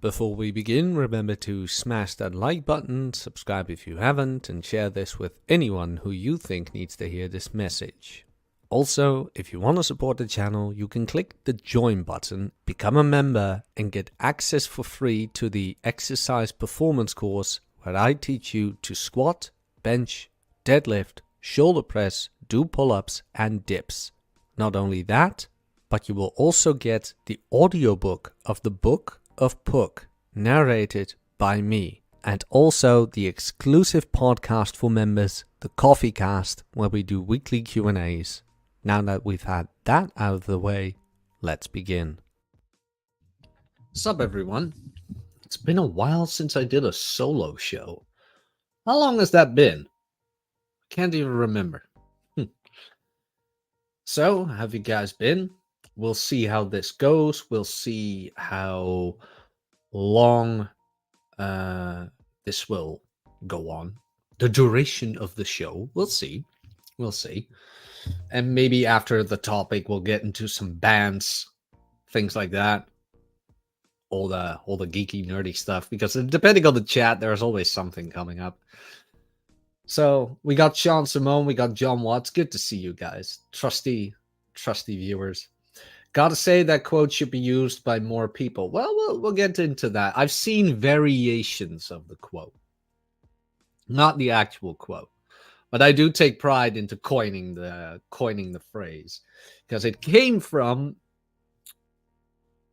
Before we begin, remember to smash that like button, subscribe if you haven't, and share this with anyone who you think needs to hear this message. Also, if you want to support the channel, you can click the join button, become a member, and get access for free to the exercise performance course where I teach you to squat, bench, deadlift, shoulder press, do pull-ups, and dips. Not only that, but you will also get the audiobook of the Book of Puck, narrated by me, and also the exclusive podcast for members, the Coffeecast, where we do weekly Q&As. Now that we've had that out of the way, let's begin. Sup everyone? It's been a while since I did a solo show. How long has that been? I can't even remember. So, have you guys been? We'll see how this goes. We'll see how long this will go on. The duration of the show. We'll see. We'll see. And maybe after the topic, we'll get into some bands, things like that. All the geeky, nerdy stuff. Because depending on the chat, there's always something coming up. So, we got Sean Simone, we got John Watts. Good to see you guys. Trusty viewers. Gotta say that quote should be used by more people. Well, we'll get into that. I've seen variations of the quote. Not the actual quote. But I do take pride into coining the phrase. Because it came from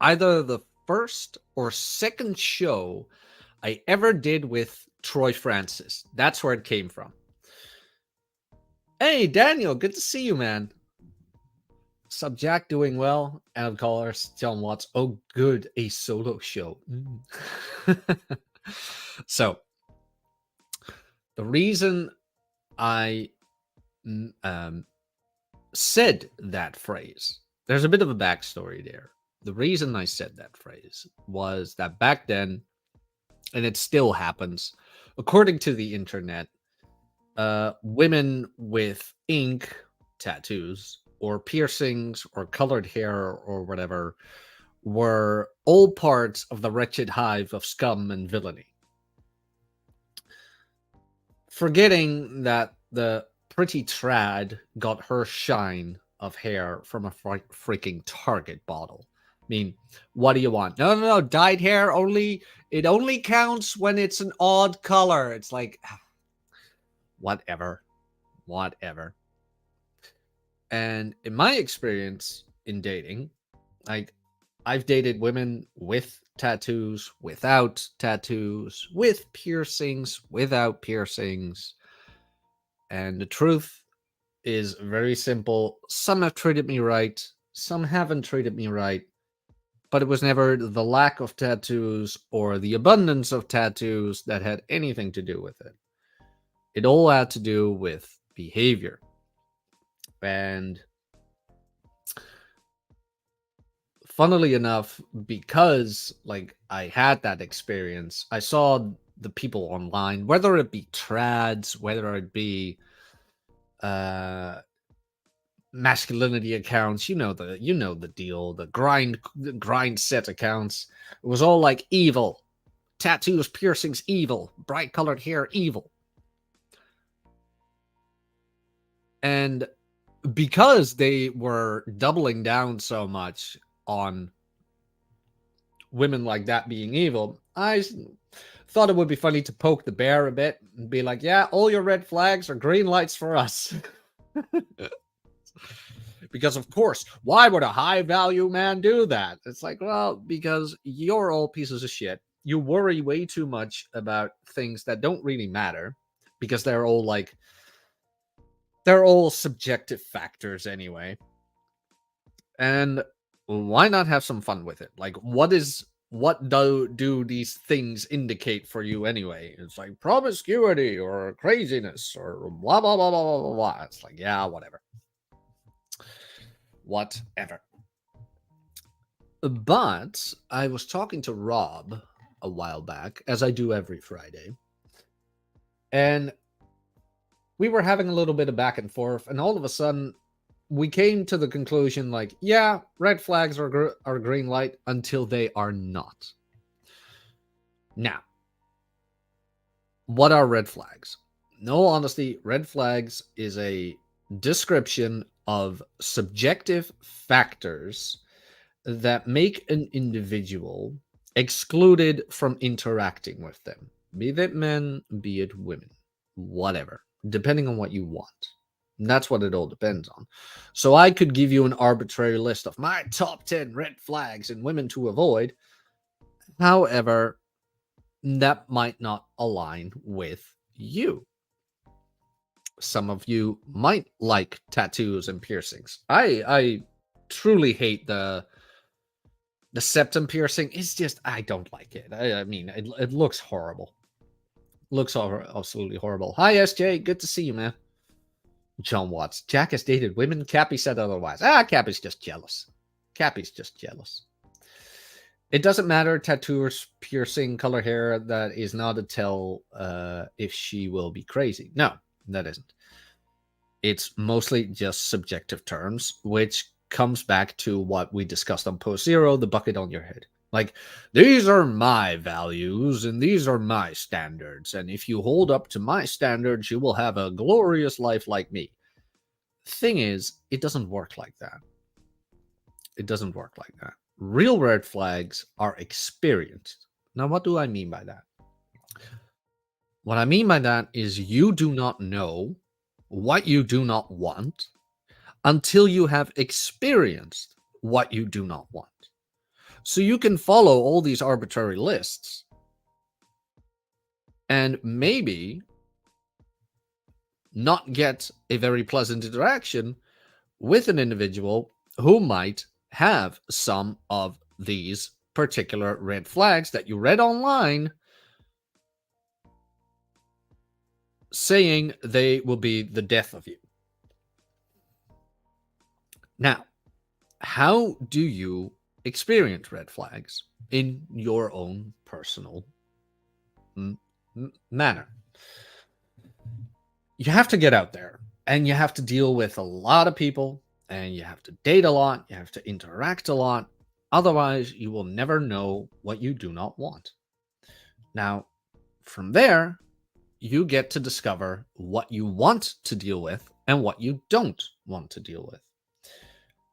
either the first or second show I ever did with Troy Francis. That's where it came from. Hey, Daniel, good to see you, man. Sub Jack doing well. Adam Callers, John Watts. Oh, good, a solo show. So, the reason I said that phrase, there's a bit of a backstory there. The reason I said that phrase was that back then, and it still happens, according to the internet, women with ink tattoos or piercings or colored hair or whatever were all parts of the wretched hive of scum and villainy. Forgetting that the pretty trad got her shine of hair from a freaking Target bottle. I mean, what do you want? No, dyed hair it only counts when it's an odd color. It's like, whatever. And in my experience in dating, like, I've dated women with tattoos, without tattoos, with piercings, without piercings. And the truth is very simple. Some have treated me right. Some haven't treated me right. But it was never the lack of tattoos or the abundance of tattoos that had anything to do with it. It all had to do with behavior. And funnily enough, because like I had that experience, I saw the people online, whether it be trads, whether it be masculinity accounts, you know the deal, the grind set accounts. It was all like evil. Tattoos, piercings, evil. Bright colored hair, evil. And because they were doubling down so much on women like that being evil, I thought it would be funny to poke the bear a bit and be like, yeah, all your red flags are green lights for us. Because, of course, why would a high-value man do that? It's like, well, because you're all pieces of shit. You worry way too much about things that don't really matter, because they're all subjective factors anyway. And why not have some fun with it? Like, what do these things indicate for you anyway? It's like promiscuity or craziness or blah, blah, blah, blah, blah, blah. It's like, yeah, whatever. But I was talking to Rob a while back, as I do every Friday, and we were having a little bit of back and forth, and all of a sudden we came to the conclusion, like, yeah, red flags are green light until they are not. Now, what are red flags? No, honesty, red flags is a description of subjective factors that make an individual excluded from interacting with them, be it men, be it women, whatever, depending on what you want. And that's what it all depends on. So I could give you an arbitrary list of my top 10 red flags in women to avoid. However, that might not align with you. Some of you might like tattoos and piercings. I truly hate the septum piercing. Is just, I don't like it. I mean, it looks horrible. Looks absolutely horrible. Hi, SJ. Good to see you, man. John Watts. Jack has dated women. Cappy said otherwise. Cappy's just jealous. Cappy's just jealous. It doesn't matter. Tattoos, piercing, color hair. That is not a tell if she will be crazy. No, that isn't. It's mostly just subjective terms, which comes back to what we discussed on Post Zero, the bucket on your head. Like, these are my values and these are my standards. And if you hold up to my standards, you will have a glorious life like me. Thing is, it doesn't work like that. It doesn't work like that. Real red flags are experienced. Now, what do I mean by that? What I mean by that is you do not know what you do not want until you have experienced what you do not want. So you can follow all these arbitrary lists and maybe not get a very pleasant interaction with an individual who might have some of these particular red flags that you read online saying they will be the death of you. Now, how do you experience red flags in your own personal manner? You have to get out there and you have to deal with a lot of people and you have to date a lot. You have to interact a lot. Otherwise, you will never know what you do not want. Now, from there, you get to discover what you want to deal with and what you don't want to deal with.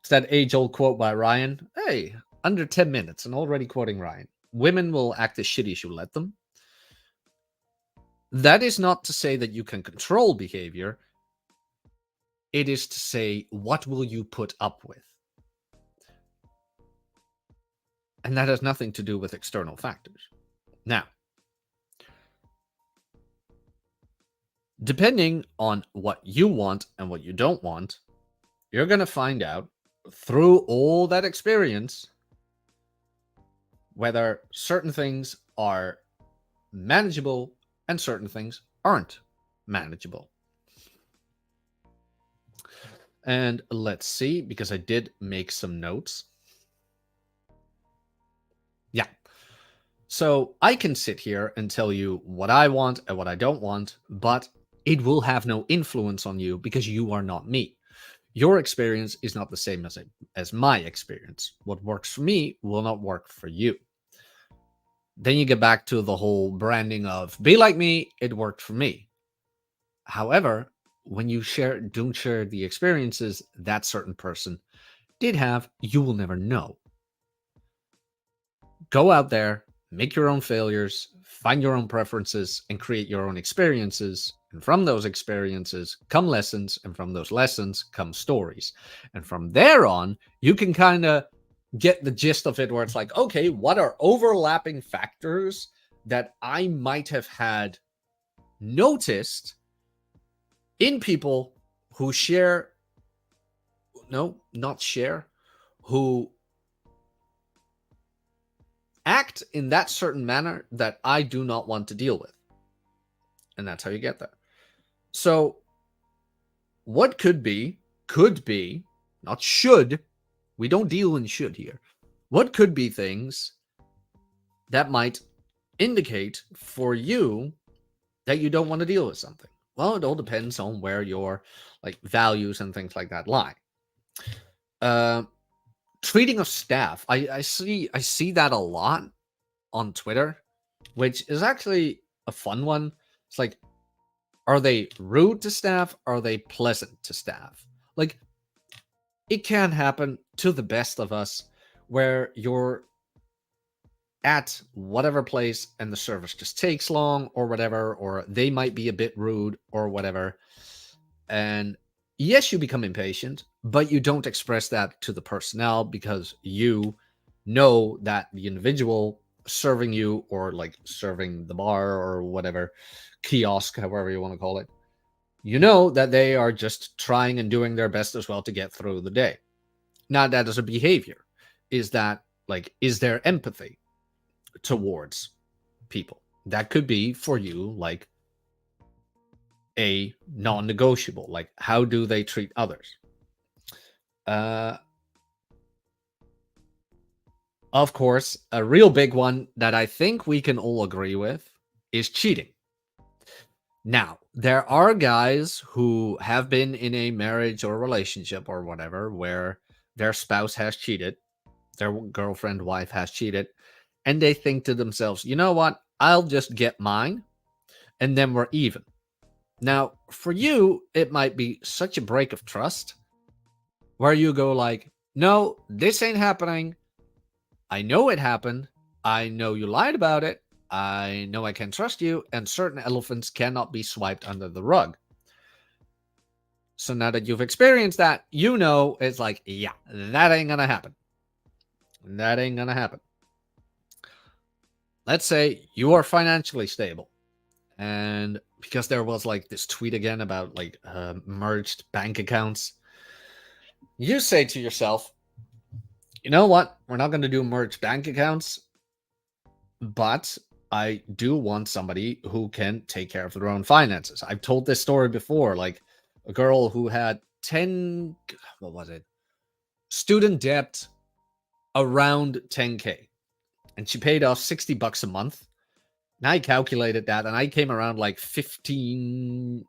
It's that age-old quote by Ryan. Hey, under 10 minutes and already quoting Ryan. Women will act as shitty as you let them. That is not to say that you can control behavior. It is to say, what will you put up with? And that has nothing to do with external factors. Now, depending on what you want and what you don't want, you're going to find out through all that experience whether certain things are manageable and certain things aren't manageable. And let's see, because I did make some notes. Yeah. So I can sit here and tell you what I want and what I don't want, but it will have no influence on you because you are not me. Your experience is not the same as my experience. What works for me will not work for you. Then you get back to the whole branding of be like me, it worked for me. However, when you don't share the experiences that certain person did have, you will never know. Go out there, make your own failures, find your own preferences, and create your own experiences. And from those experiences come lessons, and from those lessons come stories. And from there on, you can kind of get the gist of it where it's like, okay, what are overlapping factors that I might have had noticed in people who who act in that certain manner that I do not want to deal with. And that's how you get there. So what could be, not should, we don't deal in should here. What could be things that might indicate for you that you don't want to deal with something? Well, it all depends on where your values and things like that lie. Treating of staff. I see that a lot on Twitter. which is actually a fun one. It's like, are they rude to staff? Are they pleasant to staff? Like, it can happen to the best of us where you're at whatever place and the service just takes long or whatever, or they might be a bit rude or whatever. And yes, you become impatient, but you don't express that to the personnel because you know that the individual serving you, or like serving the bar or whatever, kiosk, however you want to call it, you know that they are just trying and doing their best as well to get through the day. Now, that is a behavior. Is that like, is there empathy towards people? That could be for you like a non-negotiable. Like, how do they treat others? Uh, of course, a real big one that I think we can all agree with is cheating. Now, there are guys who have been in a marriage or relationship or whatever where their spouse has cheated, their girlfriend, wife has cheated, and they think to themselves, you know what? I'll just get mine and then we're even. Now, for you, it might be such a break of trust where you go like, no, this ain't happening. I know it happened. I know you lied about it. I know I can trust you, and certain elephants cannot be swiped under the rug. So now that you've experienced that, you know it's like, yeah, that ain't gonna happen. That ain't gonna happen. Let's say you are financially stable, and because there was like this tweet again about like merged bank accounts, you say to yourself, you know what? We're not going to do merged bank accounts, but I do want somebody who can take care of their own finances. I've told this story before, like a girl who had 10, what was it? Student debt around 10K, and she paid off $60 a month. And I calculated that, and I came around like 15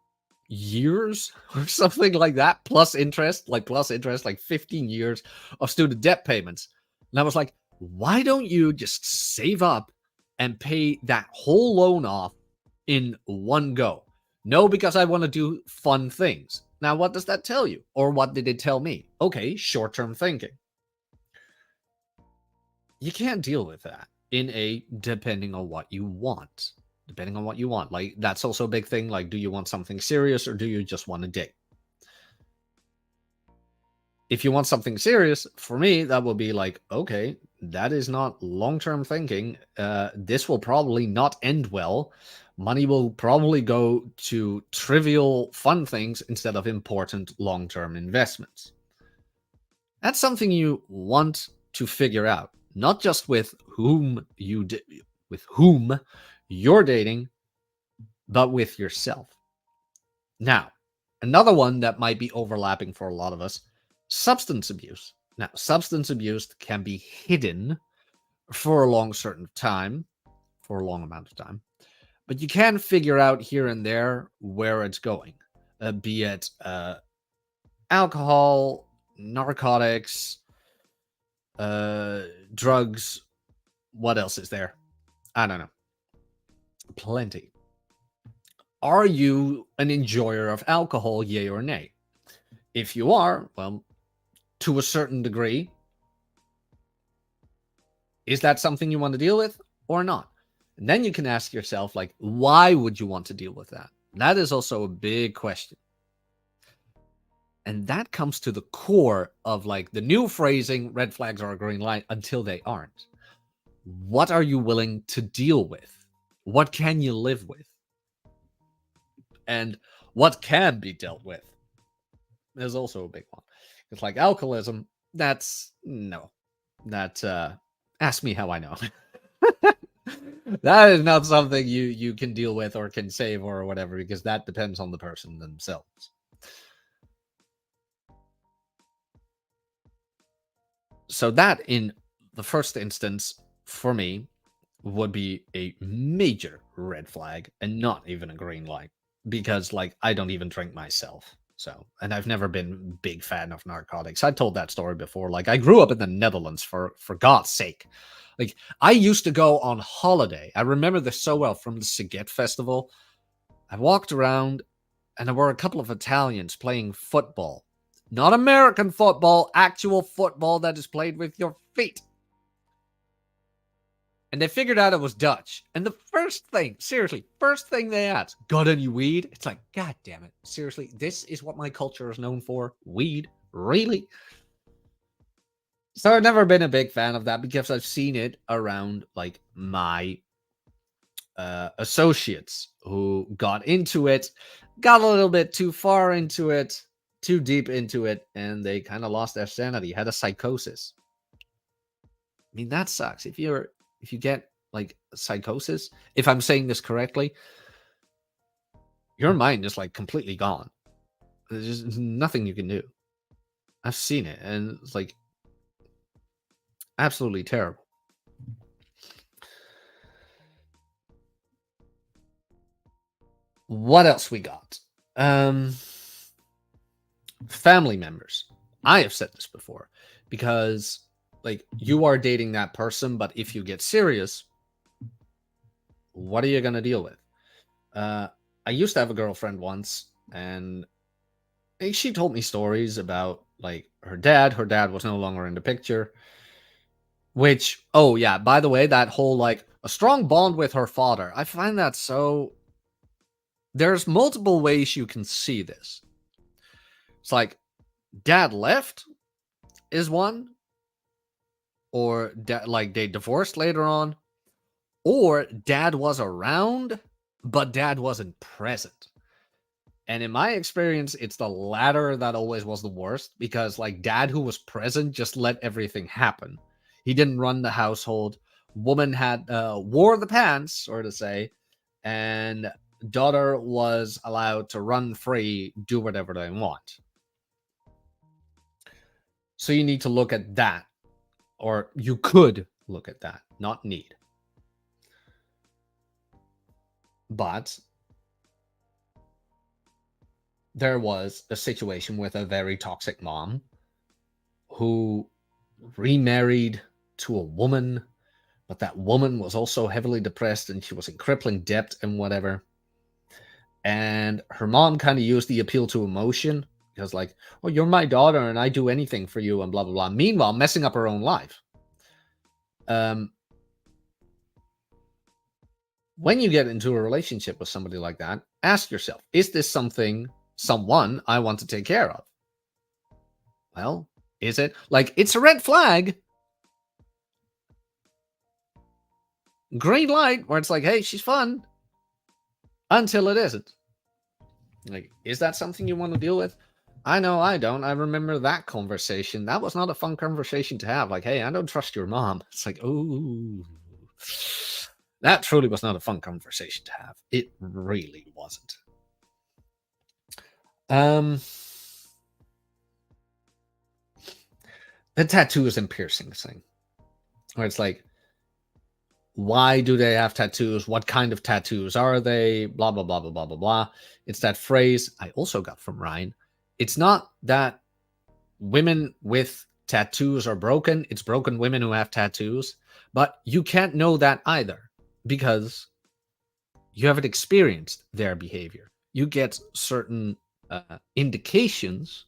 years or something like that, plus interest, like 15 years of student debt payments. And I was like, why don't you just save up and pay that whole loan off in one go? No, because I want to do fun things. Now, what does that tell you? Or what did it tell me? Okay, short-term thinking. You can't deal with that in a depending on what you want. Depending on what you want. Like, that's also a big thing. Like, do you want something serious or do you just want a date? If you want something serious, for me, that will be like, okay, that is not long-term thinking. This will probably not end well. Money will probably go to trivial fun things instead of important long-term investments. That's something you want to figure out, not just with whom you're dating, but with yourself. Now, another one that might be overlapping for a lot of us, substance abuse. Now, substance abuse can be hidden for a long amount of time, but you can figure out here and there where it's going, be it alcohol, narcotics, drugs. What else is there? I don't know. Plenty. Are you an enjoyer of alcohol, yay or nay? If you are, well, to a certain degree, is that something you want to deal with or not? And then you can ask yourself, like, why would you want to deal with that? That is also a big question. And that comes to the core of like the new phrasing, red flags are a green light, until they aren't. What are you willing to deal with? What can you live with? And what can be dealt with is also a big one. It's like alcoholism, that's no. That ask me how I know. That is not something you can deal with or can save or whatever, because that depends on the person themselves. So that, in the first instance, for me, would be a major red flag and not even a green light, because like I don't even drink myself. So, and I've never been a big fan of narcotics. I told that story before. Like, I grew up in the Netherlands, for God's sake. Like, I used to go on holiday. I remember this so well from the Siget Festival. I walked around, and there were a couple of Italians playing football. Not American football, actual football that is played with your feet. And they figured out it was Dutch. And the first thing they asked, got any weed? It's like, God damn it. Seriously, this is what my culture is known for? Weed? Really? So I've never been a big fan of that because I've seen it around like my associates who got into it, got a little bit too far into it, too deep into it, and they kind of lost their sanity, had a psychosis. I mean, that sucks. If you get like psychosis, if I'm saying this correctly, your mind is like completely gone. There's just nothing you can do. I've seen it, and it's like absolutely terrible. What else we got? Family members. I have said this before because like you are dating that person, but if you get serious, what are you going to deal with? I used to have a girlfriend once, and she told me stories about like her dad. Her dad was no longer in the picture. Which, oh yeah, by the way, that whole like a strong bond with her father, I find that so. There's multiple ways you can see this. It's like dad left is one, or like they divorced later on, or dad was around, but dad wasn't present. And in my experience, it's the latter that always was the worst, because like dad who was present just let everything happen. He didn't run the household. Woman had wore the pants, so to say, and daughter was allowed to run free, do whatever they want. So you need to look at that, or you could look at that, not need. But there was a situation with a very toxic mom who remarried to a woman, but that woman was also heavily depressed and she was in crippling debt and whatever. And her mom kind of used the appeal to emotion because like, oh, you're my daughter and I do anything for you and blah, blah, blah. Meanwhile, messing up her own life. When you get into a relationship with somebody like that, ask yourself, is this someone I want to take care of? Well, is it? Like, it's a red flag. Green light, where it's like, hey, she's fun. Until it isn't. Like, is that something you want to deal with? I know I don't. I remember that conversation. That was not a fun conversation to have. Like, hey, I don't trust your mom. It's like, ooh. That truly was not a fun conversation to have. It really wasn't. The tattoos and piercings thing, where it's like, why do they have tattoos? What kind of tattoos are they? Blah, blah, blah, blah, blah, blah, blah. It's that phrase I also got from Ryan. It's not that women with tattoos are broken. It's broken women who have tattoos. But you can't know that either because you haven't experienced their behavior. You get certain indications,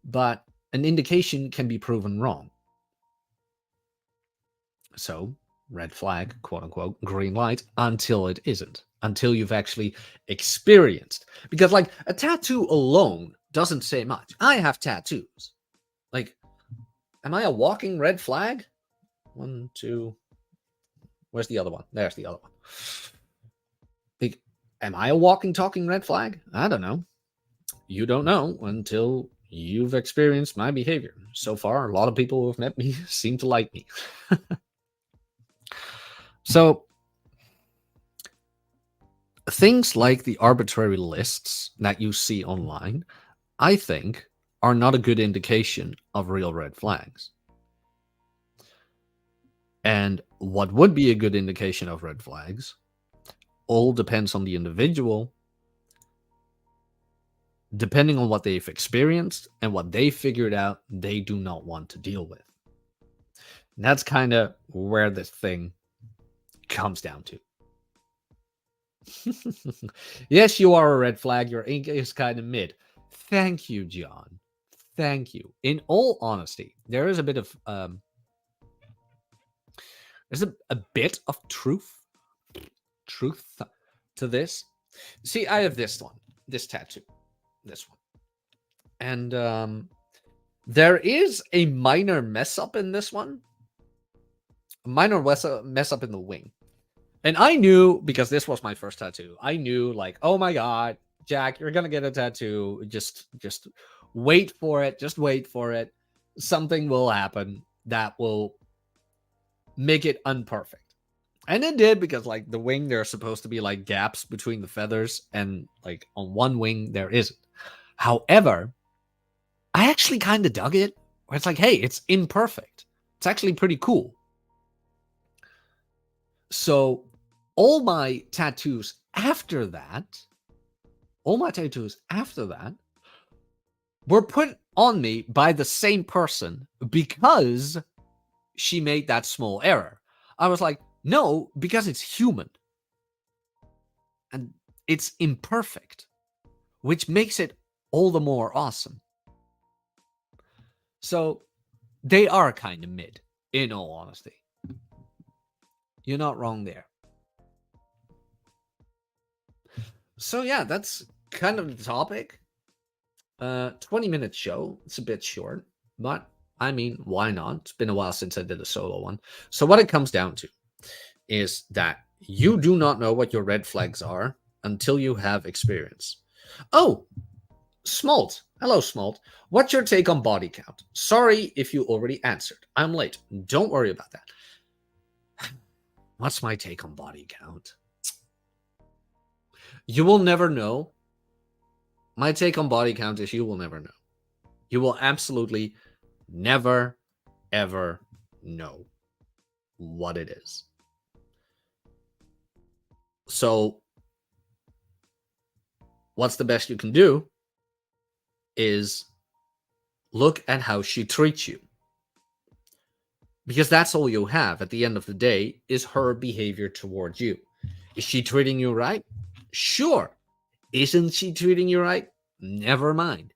but an indication can be proven wrong. So, red flag, quote unquote, green light, until it isn't. Until you've actually experienced. Because, like, a tattoo alone doesn't say much. I have tattoos. Like, am I a walking red flag? 1, 2. Where's the other one? There's the other one. Like, am I a walking, talking red flag? I don't know. You don't know until you've experienced my behavior. So far, a lot of people who have met me seem to like me. So, things like the arbitrary lists that you see online, I think, are not a good indication of real red flags. And what would be a good indication of red flags all depends on the individual, depending on what they've experienced and what they figured out they do not want to deal with. And that's kind of where this thing comes down to. Yes, you are a red flag. Your ink is kind of mid. Thank you, John. Thank you. In all honesty, there is a bit of there's a bit of truth to this. See, I have this tattoo, this one, and there is a minor mess up in this one, a minor mess up in the wing. And I knew, because this was my first tattoo, I knew, like, oh my god, Jack, you're gonna get a tattoo. Just wait for it. Just wait for it. Something will happen that will make it unperfect. And it did, because like the wing, there are supposed to be like gaps between the feathers, and like on one wing there isn't. However, I actually kind of dug it, where it's like, hey, it's imperfect. It's actually pretty cool. So all my tattoos after that were put on me by the same person because she made that small error. I was like, no, because it's human. And it's imperfect, which makes it all the more awesome. So they are kind of mid, in all honesty. You're not wrong there. So yeah, that's kind of the topic. 20-minute show. It's a bit short, but I mean, why not? It's been a while since I did a solo one. So what it comes down to is that you do not know what your red flags are until you have experience. Oh, Smalt. Hello, Smalt. What's your take on body count? Sorry if you already answered. I'm late. Don't worry about that. What's my take on body count? You will never know. My take on body count is you will never know. You will absolutely never, ever know what it is. So, what's the best you can do is look at how she treats you. Because that's all you have at the end of the day, is her behavior towards you. Is she treating you right? Sure. Isn't she treating you right? Never mind.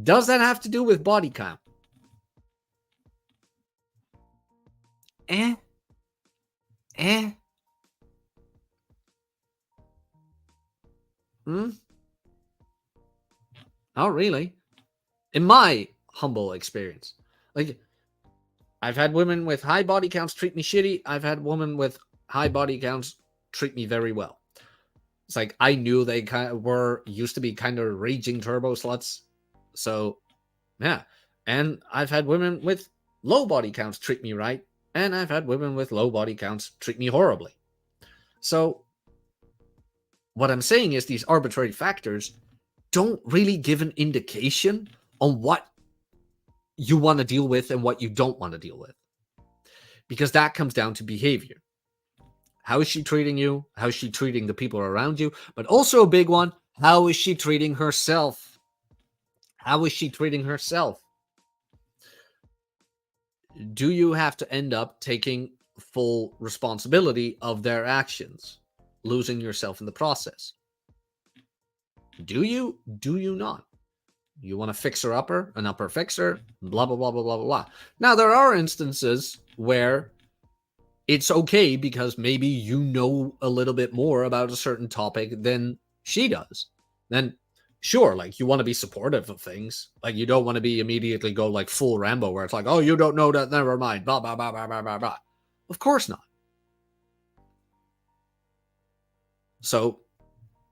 Does that have to do with body count? Oh, really? In my humble experience. Like, I've had women with high body counts treat me shitty. I've had women with high body counts treat me very well. It's like, I knew they kind of used to be kind of raging turbo sluts. So, yeah. And I've had women with low body counts treat me right. And I've had women with low body counts treat me horribly. So, what I'm saying is these arbitrary factors don't really give an indication on what you want to deal with and what you don't want to deal with. Because that comes down to behavior. How is she treating you? How is she treating the people around you? But also a big one, how is she treating herself? How is she treating herself? Do you have to end up taking full responsibility of their actions, losing yourself in the process? Do you? Do you not? You want to fix her upper, an upper fixer, blah, blah, blah, blah, blah, blah. Now, there are instances where it's okay because maybe you know a little bit more about a certain topic than she does. Then, sure, like, you want to be supportive of things. Like, you don't want to be immediately go like full Rambo where it's like, oh, you don't know that, never mind, blah, blah, blah, blah, blah, blah, blah. Of course not. So,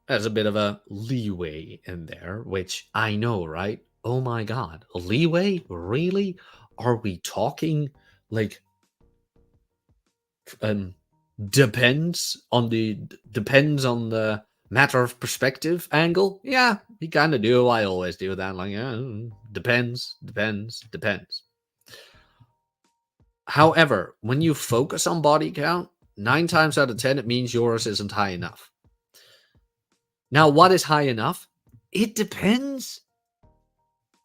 there's a bit of a leeway in there, which I know, right? Oh my god, leeway? Really? Are we talking like depends on the matter of perspective angle? Yeah, you kind of do. I always do that. Like, yeah, depends. However, when you focus on body count, 9 times out of 10, it means yours isn't high enough. Now, what is high enough? It depends.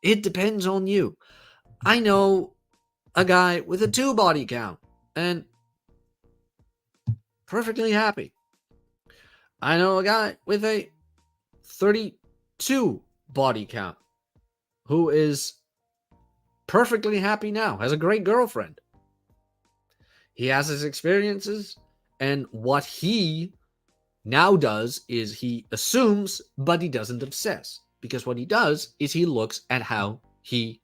It depends on you. I know a guy with a 2 body count and perfectly happy. I know a guy with a 32 body count who is perfectly happy now, has a great girlfriend. He has his experiences, and what he now does is he assumes, but he doesn't obsess. Because what he does is he looks at how he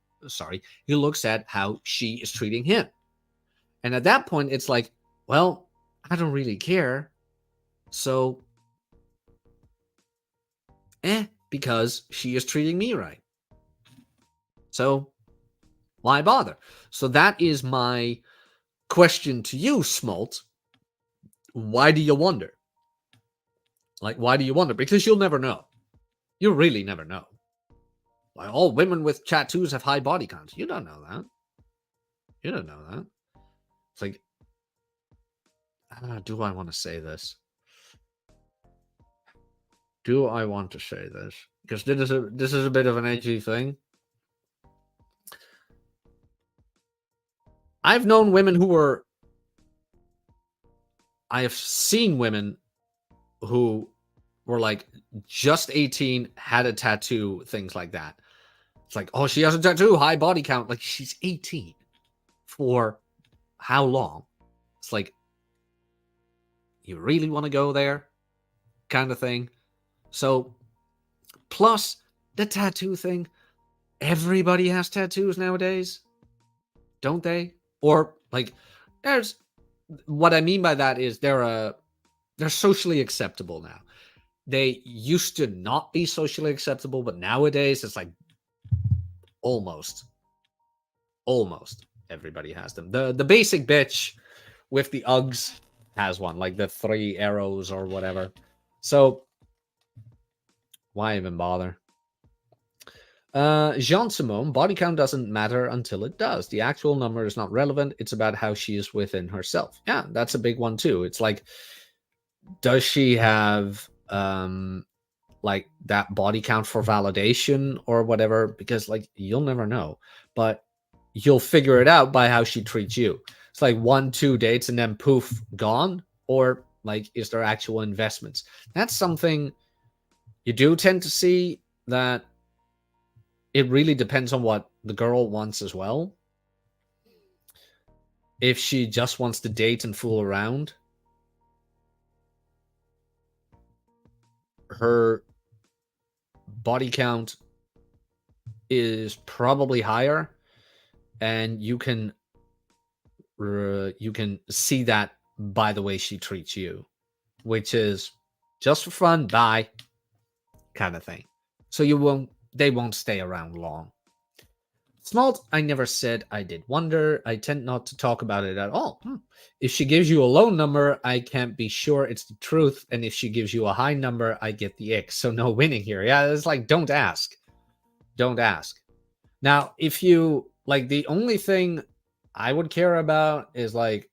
looks at how she is treating him. And at that point, it's like, well, I don't really care. So, because she is treating me right. So, why bother? So that is my question to you, Smalt. Why do you wonder? Like, why do you wonder? Because you'll never know. You really never know. Like, all women with tattoos have high body counts. You don't know that. You don't know that. It's like, do I want to say this? Do I want to say this? Because this is a bit of an edgy thing. I've known women who were. I have seen women who were like just 18, had a tattoo, things like that. It's like, oh, she has a tattoo, high body count. Like, she's 18. For how long? It's like, you really want to go there? Kind of thing. So, plus the tattoo thing. Everybody has tattoos nowadays, don't they? Or like, there's what I mean by that is they're socially acceptable now. They used to not be socially acceptable, but nowadays it's like almost everybody has them. The basic bitch with the Uggs has one, like the 3 arrows or whatever. So why even bother? Jean Simone, body count doesn't matter until it does. The actual number is not relevant. It's about how she is within herself. Yeah, that's a big one too. It's like, does she have like that body count for validation or whatever? Because like, you'll never know, but you'll figure it out by how she treats you. It's like 1-2 dates and then poof, gone. Or like, is there actual investments? That's something you do tend to see, that it really depends on what the girl wants as well. If she just wants to date and fool around, her body count is probably higher, and you can see that by the way she treats you, which is just for fun, bye, kind of thing. So they won't stay around long. Smalt, I never said I did wonder. I tend not to talk about it at all. If she gives you a low number, I can't be sure it's the truth. And if she gives you a high number, I get the ick. So no winning here. Yeah, it's like, don't ask. Don't ask. Now, if you, like, the only thing I would care about is, like,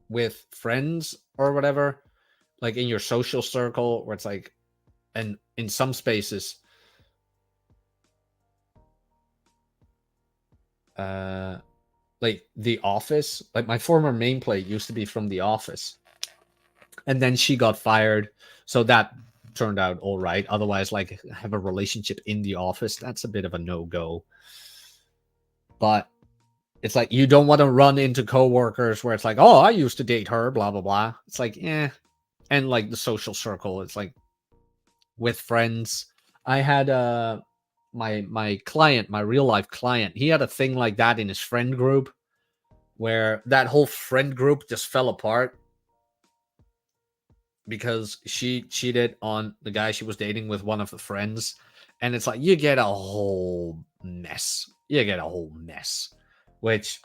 with friends or whatever, like in your social circle, where it's like, and in some spaces, like The Office. Like, my former main plate used to be from The Office, and then she got fired, so that turned out all right. Otherwise, like, have a relationship in the office, that's a bit of a no-go. But it's like, you don't want to run into coworkers where it's like, oh, I used to date her, blah blah blah. It's like, and like the social circle, it's like with friends. I had my client, my real life client, he had a thing like that in his friend group, where that whole friend group just fell apart because she cheated on the guy she was dating with one of the friends. And it's like, you get a whole mess. Which,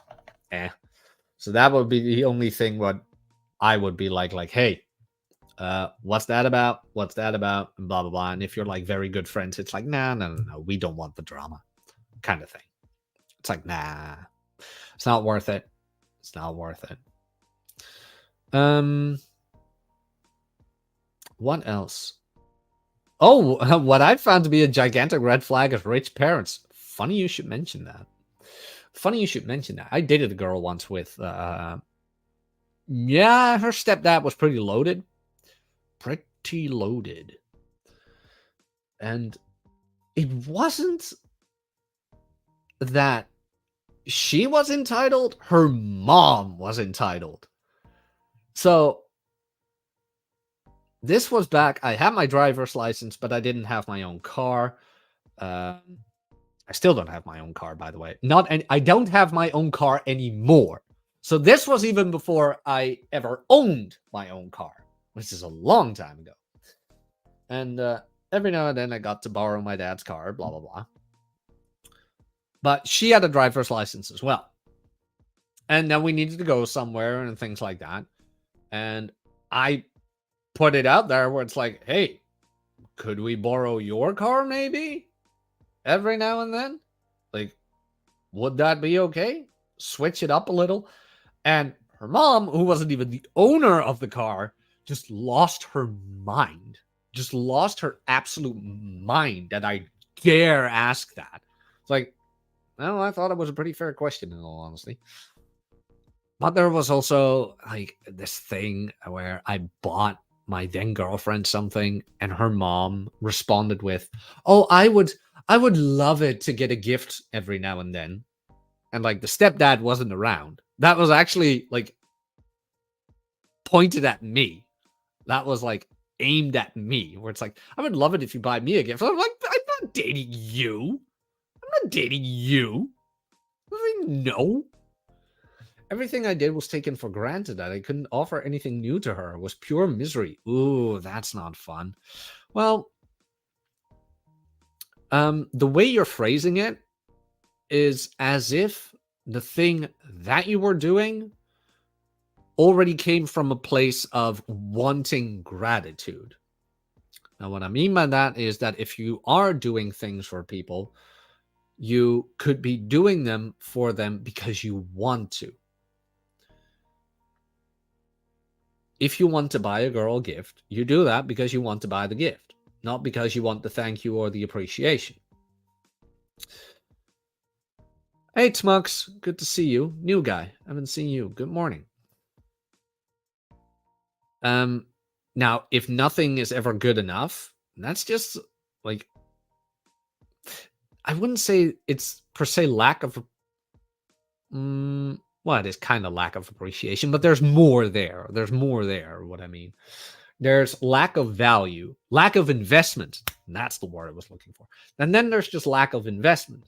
so that would be the only thing what I would be like, hey, what's that about? And blah blah blah. And if you're like very good friends, it's like, no, we don't want the drama, kind of thing. It's like, nah, it's not worth it. What else? Oh, what I found to be a gigantic red flag is rich parents. Funny you should mention that. Funny you should mention that. I dated a girl once with, yeah, her stepdad was pretty loaded. Pretty loaded. And it wasn't that she was entitled, her mom was entitled. So this was back, I had my driver's license, but I didn't have my own car. I still don't have my own car, by the way. I don't have my own car anymore. So this was even before I ever owned my own car, which is a long time ago. And every now and then I got to borrow my dad's car, blah, blah, blah. But she had a driver's license as well. And then we needed to go somewhere and things like that. And I put it out there where it's like, hey, could we borrow your car maybe? Every now and then? Like, would that be okay? Switch it up a little. And her mom, who wasn't even the owner of the car, just lost her mind. Just lost her absolute mind that I dare ask that. It's like, well, I thought it was a pretty fair question in all honesty. But there was also like this thing where I bought my then girlfriend something and her mom responded with, oh, I would love it to get a gift every now and then. And like the stepdad wasn't around. That was actually like pointed at me. That was like aimed at me, where it's like, I would love it if you buy me a gift. I'm like, I'm not dating you. I'm not dating you. No. Everything I did was taken for granted. That I couldn't offer anything new to her. It was pure misery. Ooh, that's not fun. Well, the way you're phrasing it is as if the thing that you were doing already came from a place of wanting gratitude. Now, what I mean by that is that if you are doing things for people, you could be doing them for them because you want to. If you want to buy a girl a gift, you do that because you want to buy the gift, not because you want the thank you or the appreciation. Hey, Smux, good to see you. New guy, haven't seen you. Good morning. Now, if nothing is ever good enough, that's just like, I wouldn't say it's per se lack of, well, it is kind of lack of appreciation, but there's more there. There's more there, what I mean. There's lack of value, lack of investment. That's the word I was looking for. And then there's just lack of investment.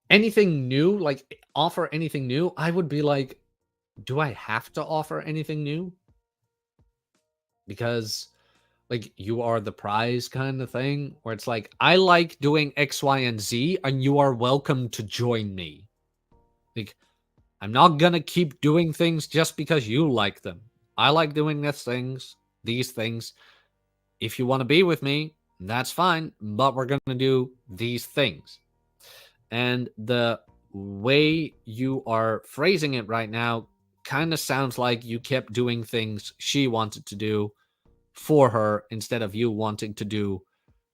Anything new, like offer anything new, I would be like, do I have to offer anything new? Because like you are the prize kind of thing, where it's like, I like doing X, Y, and Z, and you are welcome to join me. Like, I'm not gonna keep doing things just because you like them. I like doing these things. If you want to be with me, that's fine, but we're gonna do these things. And the way you are phrasing it right now kind of sounds like you kept doing things she wanted to do for her instead of you wanting to do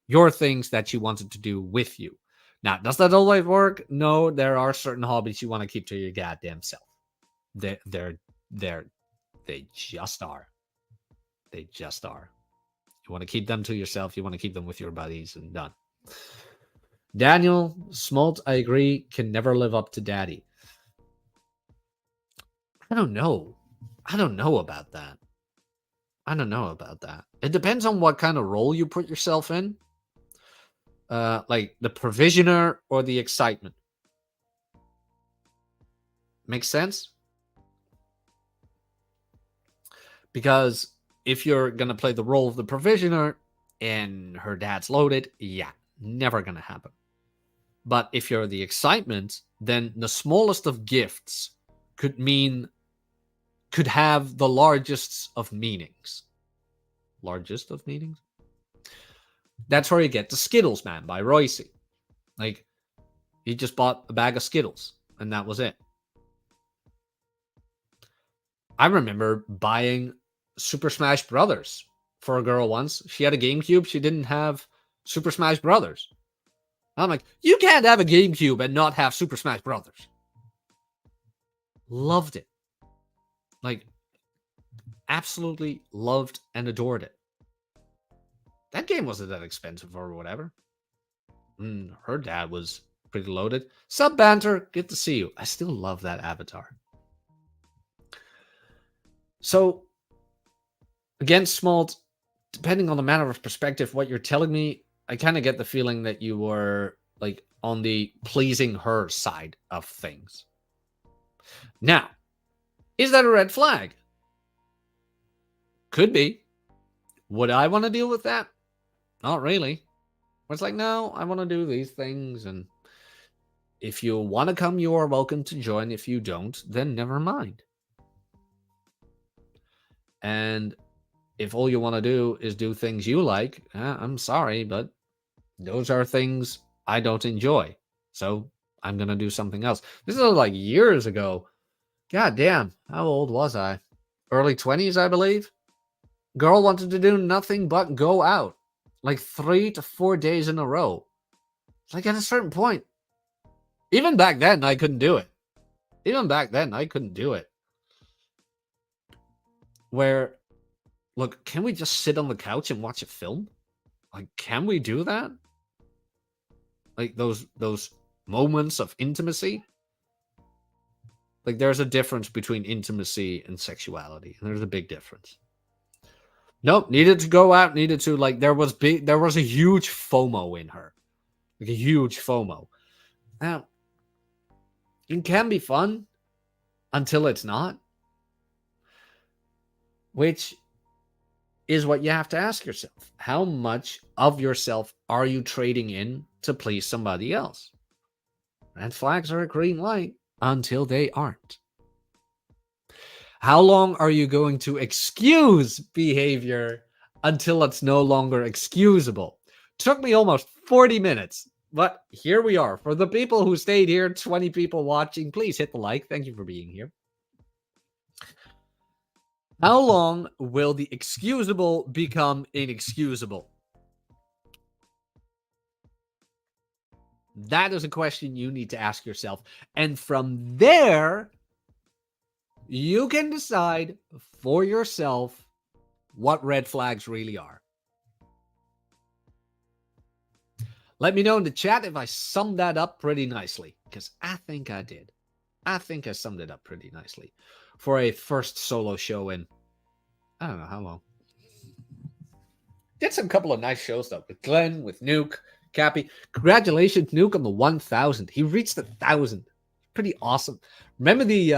your things that she wanted to do with you. Now, does that always work? No, there are certain hobbies you want to keep to your goddamn self. They just are. They just are. You want to keep them to yourself. You want to keep them with your buddies and done. Daniel Smolt, I agree, can never live up to daddy. I don't know. I don't know about that. It depends on what kind of role you put yourself in. Like the provisioner or the excitement. Makes sense? Because if you're going to play the role of the provisioner and her dad's loaded, yeah, never going to happen. But if you're the excitement, then the smallest of gifts could have the largest of meanings. Largest of meanings? That's where you get the Skittles Man by Royce. Like, he just bought a bag of Skittles, and that was it. I remember buying Super Smash Brothers for a girl once. She had a GameCube. She didn't have Super Smash Brothers. I'm like, you can't have a GameCube and not have Super Smash Brothers. Loved it. Like, absolutely loved and adored it. That game wasn't that expensive or whatever. Her dad was pretty loaded. Sub Banter, good to see you. I still love that avatar. So, again, Smalt, depending on the matter of perspective, what you're telling me, I kind of get the feeling that you were like on the pleasing her side of things. Now, is that a red flag? Could be. Would I want to deal with that? Not really. It's like, no, I want to do these things, and if you want to come, you are welcome to join. If you don't, then never mind. And if all you want to do is do things you like, I'm sorry, but those are things I don't enjoy. So I'm going to do something else. This is like years ago. God damn, how old was I? Early 20s, I believe. Girl wanted to do nothing but go out. Like 3 to 4 days in a row. Like at a certain point. Even back then, I couldn't do it. Where, look, can we just sit on the couch and watch a film? Like, can we do that? Like those moments of intimacy? Like, there's a difference between intimacy and sexuality. And there's a big difference. Nope, needed to go out, needed to, like, there was a huge FOMO in her. Like a huge FOMO. Now, it can be fun until it's not. Which is what you have to ask yourself. How much of yourself are you trading in to please somebody else? Red flags are a green light until they aren't. How long are you going to excuse behavior until it's no longer excusable? Took me almost 40 minutes, but here we are. For the people who stayed here, 20 people watching, please hit the like. Thank you for being here. How long will the excusable become inexcusable? That is a question you need to ask yourself. And from there, you can decide for yourself what red flags really are. Let me know in the chat if I summed that up pretty nicely, because I think I did. I think I summed it up pretty nicely for a first solo show in, I don't know how long. Did some couple of nice shows, though, with Glenn, with Nuke, Cappy. Congratulations, Nuke, on the 1,000. He reached 1,000. Pretty awesome. Remember the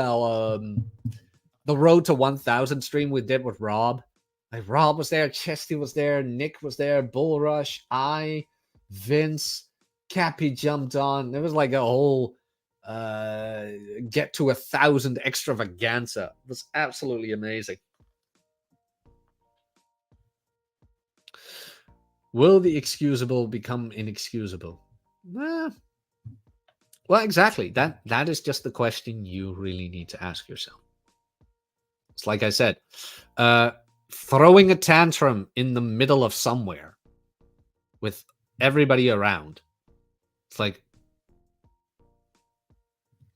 Road to 1,000 stream we did with Rob? Like, Rob was there, Chesty was there, Nick was there, Bull Rush, Vince, Cappy jumped on. There was like a whole get to 1,000 extravaganza. It was absolutely amazing. Will the excusable become inexcusable? Well, exactly. That is just the question you really need to ask yourself. It's like I said, throwing a tantrum in the middle of somewhere with everybody around. It's like,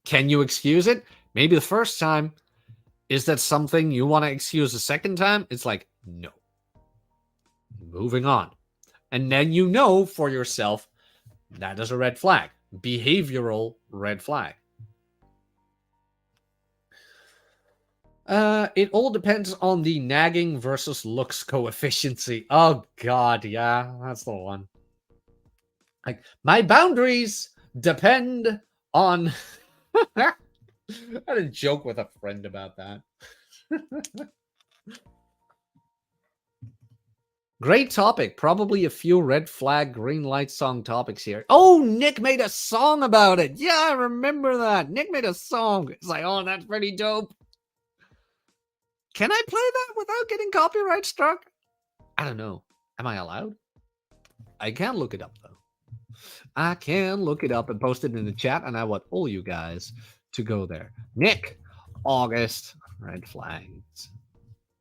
can you excuse it? Maybe the first time. Is that something you want to excuse the second time? It's like, no. Moving on. And then you know for yourself, that is a red flag. Behavioral red flag. It all depends on the nagging versus looks coefficient. Oh, God, yeah, that's the one. Like, my boundaries depend on... I had a joke with a friend about that. Great topic. Probably a few red flag, green light song topics here. Oh, Nick made a song about it. Yeah, I remember that. Nick made a song. It's like, oh, that's pretty dope. Can I play that without getting copyright struck? I don't know. Am I allowed? I can look it up, though. I can look it up and post it in the chat, and I want all you guys to go there. Nick, August, red flags,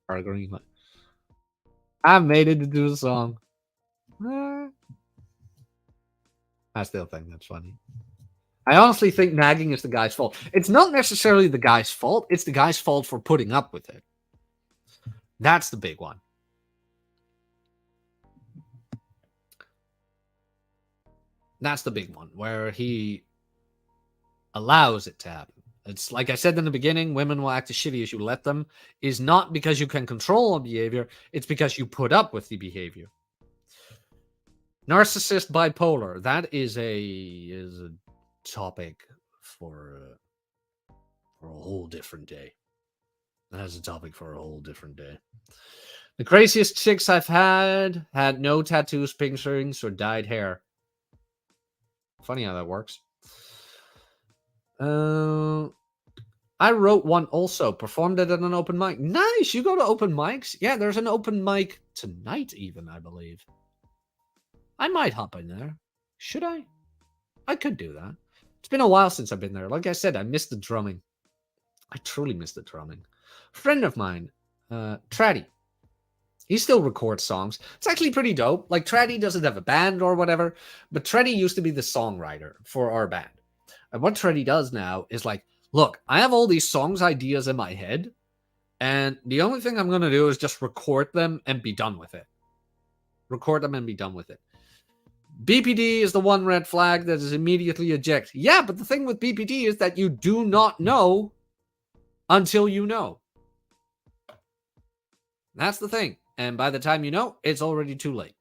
or green light. I made it to do the song. I still think that's funny. I honestly think nagging is the guy's fault. It's not necessarily the guy's fault. It's the guy's fault for putting up with it. That's the big one. That's the big one, where he allows it to happen. It's like I said in the beginning, women will act as shitty as you let them, is not because you can control a behavior, it's because you put up with the behavior. Narcissist bipolar, that is a topic for a whole different day. That's a topic for a whole different day. The craziest chicks I've had no tattoos, pink earrings, or dyed hair. Funny how that works. I wrote one also. Performed it at an open mic. Nice. You go to open mics? Yeah, there's an open mic tonight even, I believe. I might hop in there. Should I? I could do that. It's been a while since I've been there. Like I said, I missed the drumming. I truly miss the drumming. A friend of mine, Traddy, he still records songs. It's actually pretty dope. Like, Traddy doesn't have a band or whatever, but Traddy used to be the songwriter for our band. And what Treddy does now is like, look, I have all these songs ideas in my head, and the only thing I'm going to do is just record them and be done with it. Record them and be done with it. BPD is the one red flag that is immediately ejected. Yeah, but the thing with BPD is that you do not know until you know. That's the thing. And by the time you know, it's already too late.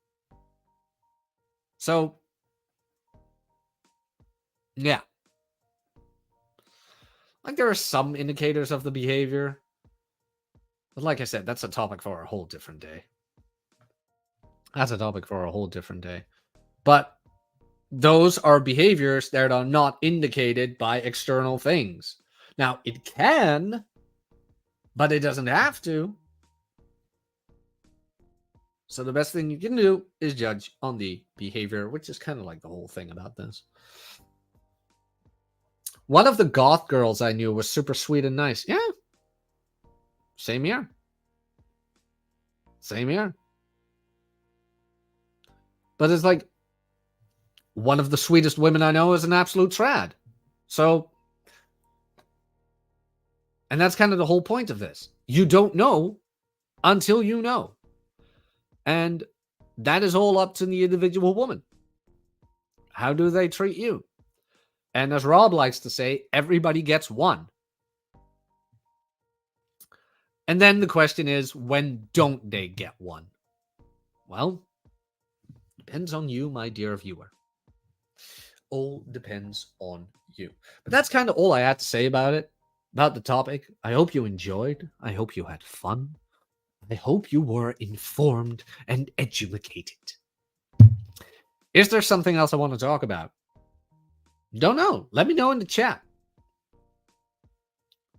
So, yeah. Like, there are some indicators of the behavior. But like I said, that's a topic for a whole different day. That's a topic for a whole different day. But those are behaviors that are not indicated by external things. Now, it can, but it doesn't have to. So the best thing you can do is judge on the behavior, which is kind of like the whole thing about this. One of the goth girls I knew was super sweet and nice. Yeah. Same here. Same here. But it's like, one of the sweetest women I know is an absolute trad. So, and that's kind of the whole point of this. You don't know until you know. And that is all up to the individual woman. How do they treat you? And as Rob likes to say, everybody gets one. And then the question is, when don't they get one? Well, depends on you, my dear viewer. All depends on you. But that's kind of all I had to say about it, about the topic. I hope you enjoyed. I hope you had fun. I hope you were informed and educated. Is there something else I want to talk about? Don't know. Let me know in the chat.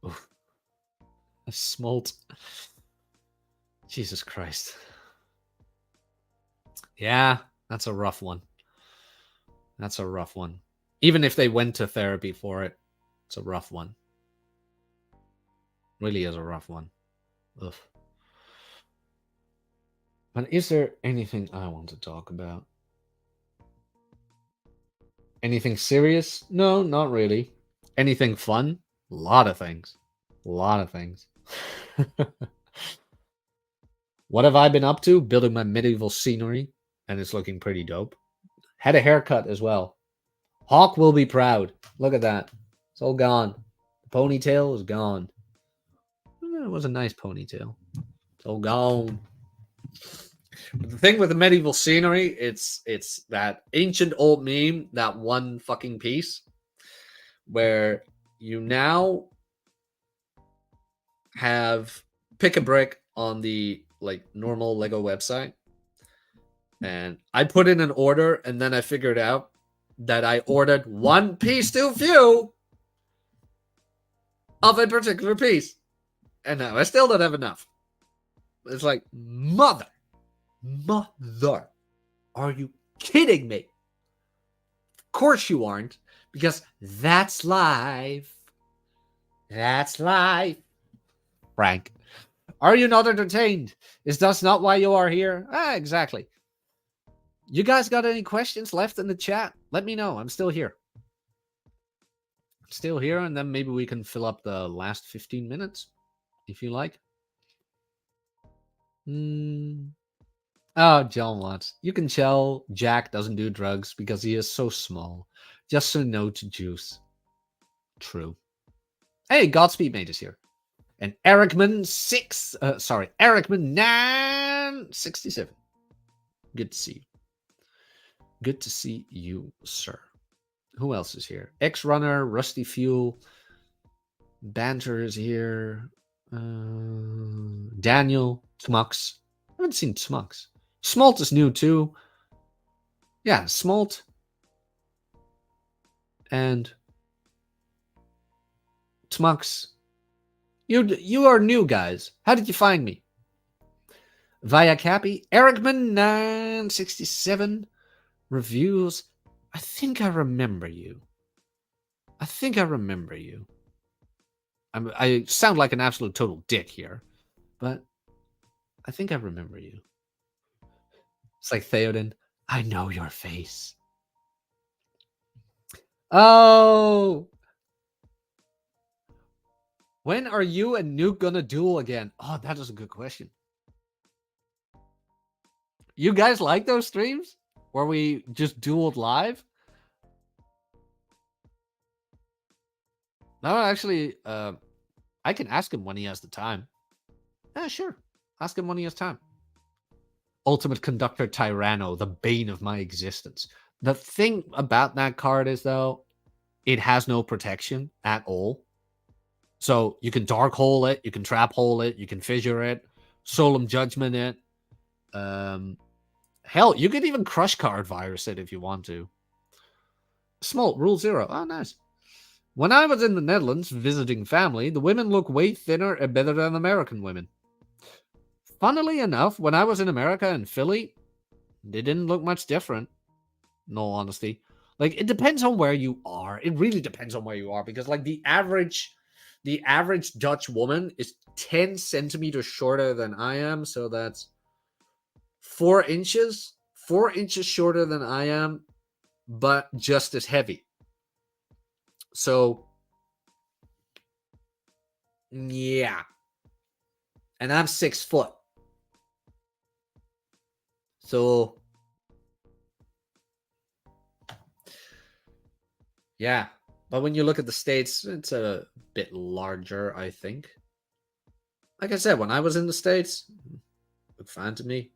Oof. A smolt. Jesus Christ. Yeah, that's a rough one. That's a rough one. Even if they went to therapy for it, it's a rough one. Really is a rough one. Ugh. But is there anything I want to talk about? Anything serious? No, not really. Anything fun? A lot of things. A lot of things. What have I been up to? Building my medieval scenery, and it's looking pretty dope. Had a haircut as well. Hawk will be proud. Look at that. It's all gone. The ponytail is gone. It was a nice ponytail. It's all gone. But the thing with the medieval scenery, it's that ancient old meme, that one fucking piece, where you now have pick a brick on the like normal Lego website. And I put in an order, and then I figured out that I ordered one piece too few of a particular piece. And now I still don't have enough. It's like, mother, are you kidding me? Of course you aren't, because that's life. That's life. Frank. Are you not entertained? Is that not why you are here? Exactly. You guys got any questions left in the chat? Let me know. I'm still here. Still here, and then maybe we can fill up the last 15 minutes, if you like. Oh, John Watts. You can tell Jack doesn't do drugs because he is so small. Just so no to juice. True. Hey, Godspeed Mate is here. And Ericman 967. Good to see you. Good to see you, sir. Who else is here? X-Runner, Rusty Fuel, Banter is here. Daniel, Smux. I haven't seen Smux. Smalt is new too. Yeah, Smalt. And Smux. You are new, guys. How did you find me? Via Cappy. Ericman 967. Reviews. I think I remember you. I sound like an absolute total dick here, but I think I remember you. It's like Theoden. I know your face. Oh! When are you and Nuke gonna duel again? Oh, that is a good question. You guys like those streams where we just dueled live? No, actually, I can ask him when he has the time. Yeah, sure. Ask him when he has time. Ultimate Conductor Tyranno, the bane of my existence. The thing about that card is, though, it has no protection at all. So you can Dark Hole it, you can Trap Hole it, you can Fissure it, Solemn Judgment it. Hell, you could even Crush Card Virus it if you want to. Small, Rule 0. Oh, nice. When I was in the Netherlands visiting family, the women look way thinner and better than American women. Funnily enough, when I was in America and Philly, they didn't look much different. In all honesty. Like, it depends on where you are. It really depends on where you are, because like the average Dutch woman is 10 centimeters shorter than I am, so that's 4 inches shorter than I am, but just as heavy. So yeah. And I'm 6 foot. So yeah. But when you look at the States, it's a bit larger, I think. Like I said, when I was in the States, looked fine to me.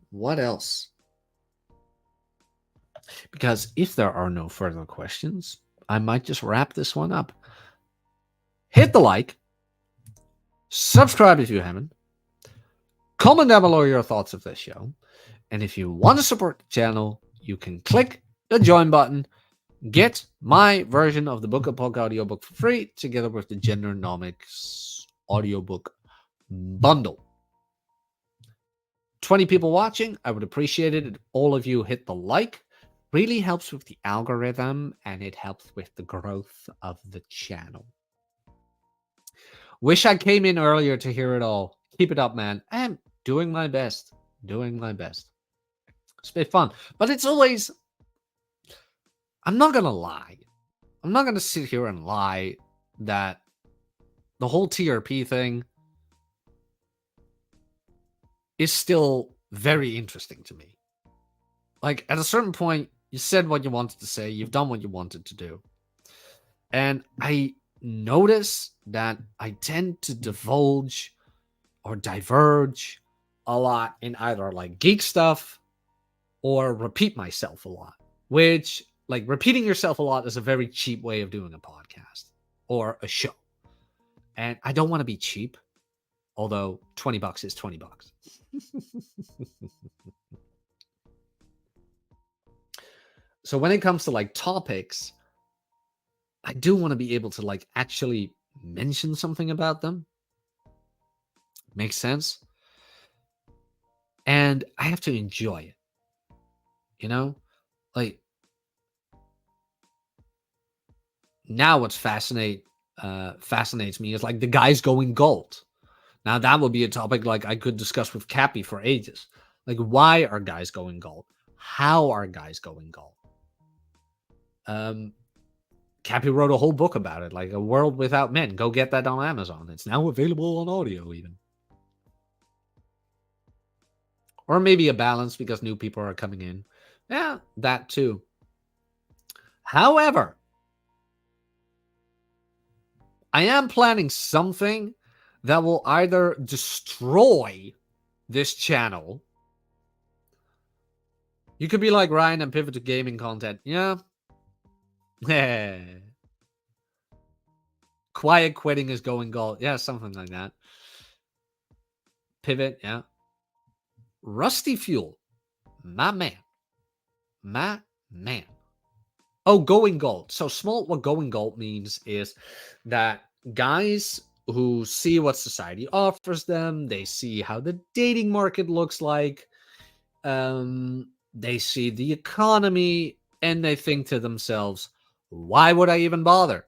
What else? Because if there are no further questions, I might just wrap this one up. Hit the like. Subscribe if you haven't. Comment down below your thoughts of this show. And if you want to support the channel, you can click the join button. Get my version of the Book of Pog audiobook for free, together with the Gendernomics audiobook bundle. 20 people watching. I would appreciate it if all of you hit the like. Really helps with the algorithm, and it helps with the growth of the channel. Wish I came in earlier to hear it all. Keep it up, man. I'm doing my best. It's been fun. But it's always... I'm not going to lie. I'm not going to sit here and lie that the whole TRP thing is still very interesting to me. Like, at a certain point, you said what you wanted to say. You've done what you wanted to do. And I notice that I tend to divulge or diverge a lot in either like geek stuff or repeat myself a lot, which like repeating yourself a lot is a very cheap way of doing a podcast or a show. And I don't want to be cheap, although $20 is $20. So when it comes to like topics, I do want to be able to like actually mention something about them. Makes sense? And I have to enjoy it. You know? Like, now what's fascinating fascinates me is like the guys going gold. Now that would be a topic like I could discuss with Cappy for ages. Like, why are guys going gold? How are guys going gold? Cappy wrote a whole book about it, like A World Without Men. Go get that on Amazon. It's now available on audio even. Or maybe a balance because new people are coming in. Yeah, that too. However, I am planning something that will either destroy this channel. You could be like Ryan and pivot to gaming content. Yeah. Quiet quitting is going gold. Yeah, something like that. Pivot, yeah. Rusty Fuel. My man. My man. Oh, going gold. So small, what going gold means is that guys who see what society offers them, they see how the dating market looks like, they see the economy, and they think to themselves, why would I even bother?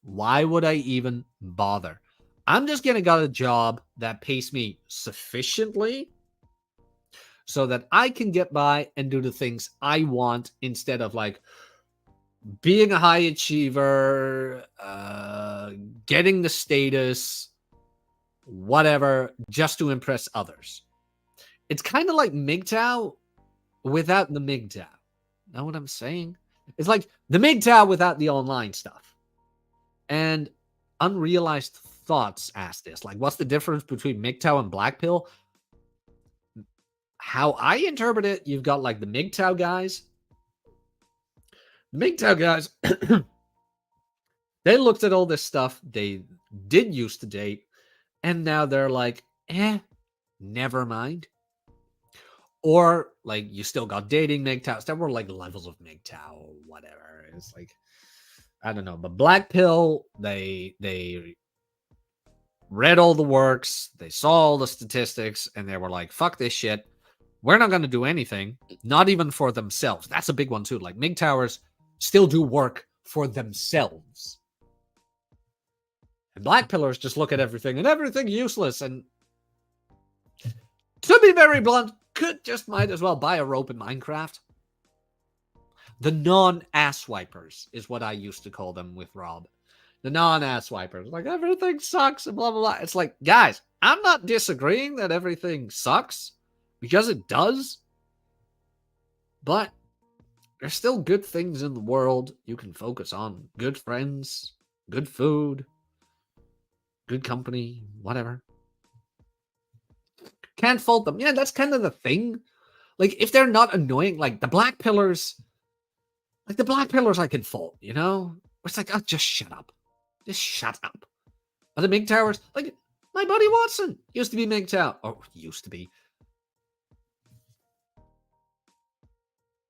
Why would I even bother? I'm just going to get a job that pays me sufficiently so that I can get by and do the things I want instead of like being a high achiever, getting the status, whatever, just to impress others. It's kind of like MGTOW without the MGTOW. Know what I'm saying? It's like the MGTOW without the online stuff. And Unrealized Thoughts asked this. Like, what's the difference between MGTOW and Black Pill? How I interpret it, you've got like the MGTOW guys. The MGTOW guys, they looked at all this stuff they did used to date, and now they're like, never mind. Or like you still got dating MGTOWs. There were like levels of MGTOW or whatever. It's like, I don't know. But Black Pill, they read all the works, they saw all the statistics, and they were like, fuck this shit. We're not going to do anything, not even for themselves. That's a big one too. Like MGTOWers still do work for themselves. And Black Pillars just look at everything and everything useless. And to be very blunt, might as well buy a rope in Minecraft. The non-ass wipers is what I used to call them with Rob. The non-ass wipers. Like, everything sucks and blah, blah, blah. It's like, guys, I'm not disagreeing that everything sucks, because it does. But there's still good things in the world you can focus on. Good friends, good food, good company, whatever. Can't fault them. Yeah, that's kind of the thing. Like, if they're not annoying, like the Black Pillars, I can fault, you know? It's like, oh, just shut up. Just shut up. Are the MGTOWers, like, my buddy Watson used to be MGTOW. Oh, used to be.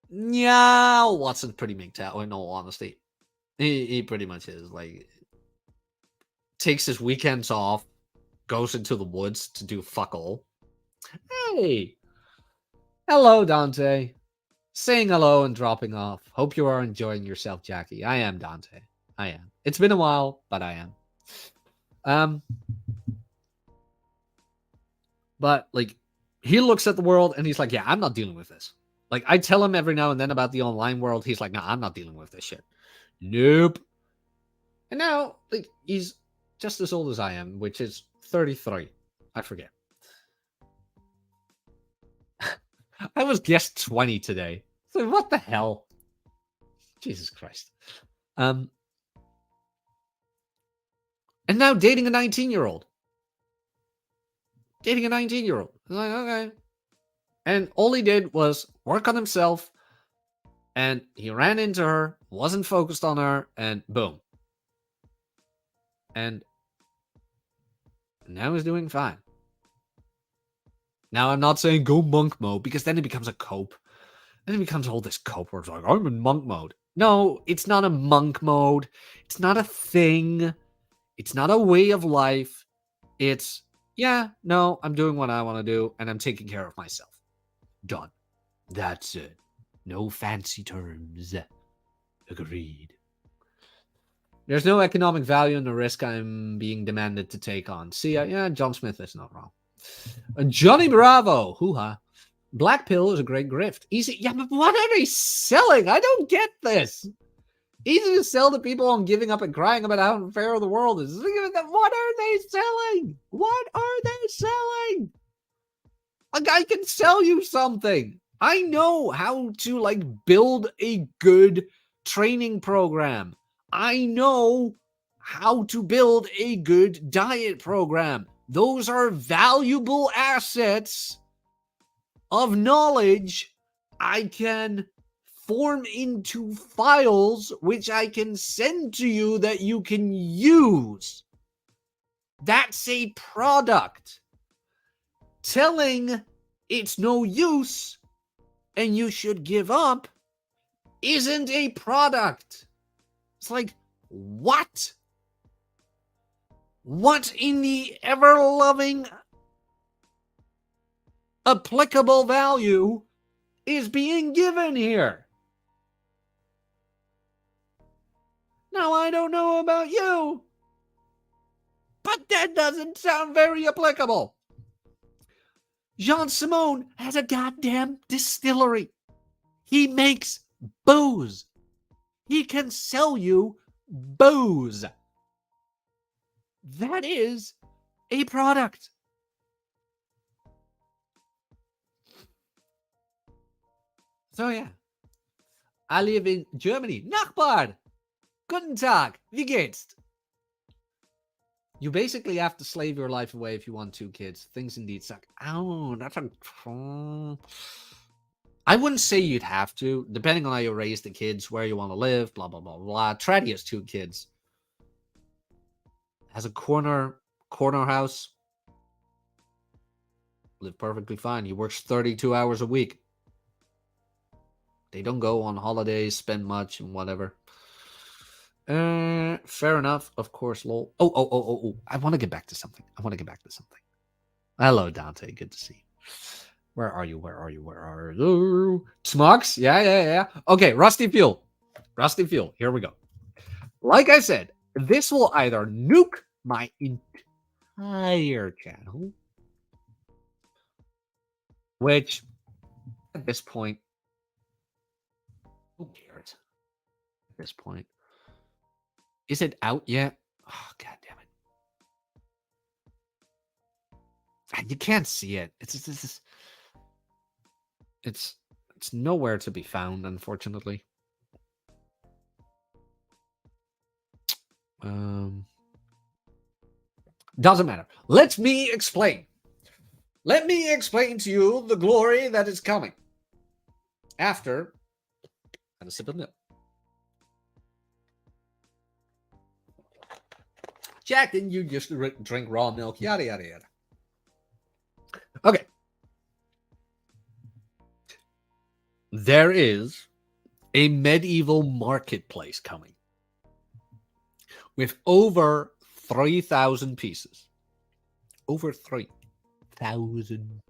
Yeah, Watson's pretty MGTOW, in all honesty. He pretty much is. Like, takes his weekends off, goes into the woods to do fuck all. Hey! Hello, Dante. Saying hello and dropping off. Hope you are enjoying yourself, Jackie. I am, Dante. I am. It's been a while, but I am. But, like, he looks at the world and he's like, yeah, I'm not dealing with this. Like, I tell him every now and then about the online world. He's like, no, I'm not dealing with this shit. Nope. And now, like, he's just as old as I am, which is 33. I forget. I was guessed 20 today. So what the hell? Jesus Christ. And now dating a 19-year-old. Dating a 19-year-old. Like, okay. And all he did was work on himself, and he ran into her, wasn't focused on her, and boom. And now he's doing fine. Now, I'm not saying go monk mode, because then it becomes a cope. Then it becomes all this cope where it's like, I'm in monk mode. No, it's not a monk mode. It's not a thing. It's not a way of life. It's, yeah, no, I'm doing what I want to do, and I'm taking care of myself. Done. That's it. No fancy terms. Agreed. There's no economic value in the risk I'm being demanded to take on. See, yeah, John Smith is not wrong. Johnny Bravo, hoo-ha. Black pill is a great grift. Easy, yeah, but what are they selling? I don't get this. Easy to sell to people on giving up and crying about how unfair the world is. What are they selling? What are they selling? A guy can sell you something. I know how to like build a good training program. I know how to build a good diet program. Those are valuable assets of knowledge I can form into files which I can send to you that you can use. That's a product. Telling it's no use and you should give up isn't a product. It's like, what? What in the ever-loving applicable value is being given here? Now, I don't know about you, but that doesn't sound very applicable. Jean Simone has a goddamn distillery. He makes booze. He can sell you booze. That is a product. So yeah, I live in Germany. Nachbar. Guten Tag. Wie geht's? You basically have to slave your life away if you want 2 kids. Things indeed suck. Oh, that's a... I wouldn't say you'd have to, depending on how you raise the kids, where you want to live, blah, blah, blah, blah. Treddy has 2 kids. Has a corner house. Live perfectly fine. He works 32 hours a week. They don't go on holidays, spend much, and whatever. Fair enough. Of course, lol. Oh. I want to get back to something. Hello, Dante. Good to see you. Where are you? Smugs? Yeah. Okay, Rusty Fuel. Here we go. Like I said, this will either nuke my entire channel, which at this point, who cares? At this point, is it out yet? Oh, God damn it! You can't see it. It's nowhere to be found, unfortunately. Doesn't matter. Let me explain to you the glory that is coming after a sip of milk. Jack, didn't you just drink raw milk? Yada, yada, yada. Okay. There is a medieval marketplace coming with over 3,000 pieces. Over 3,000.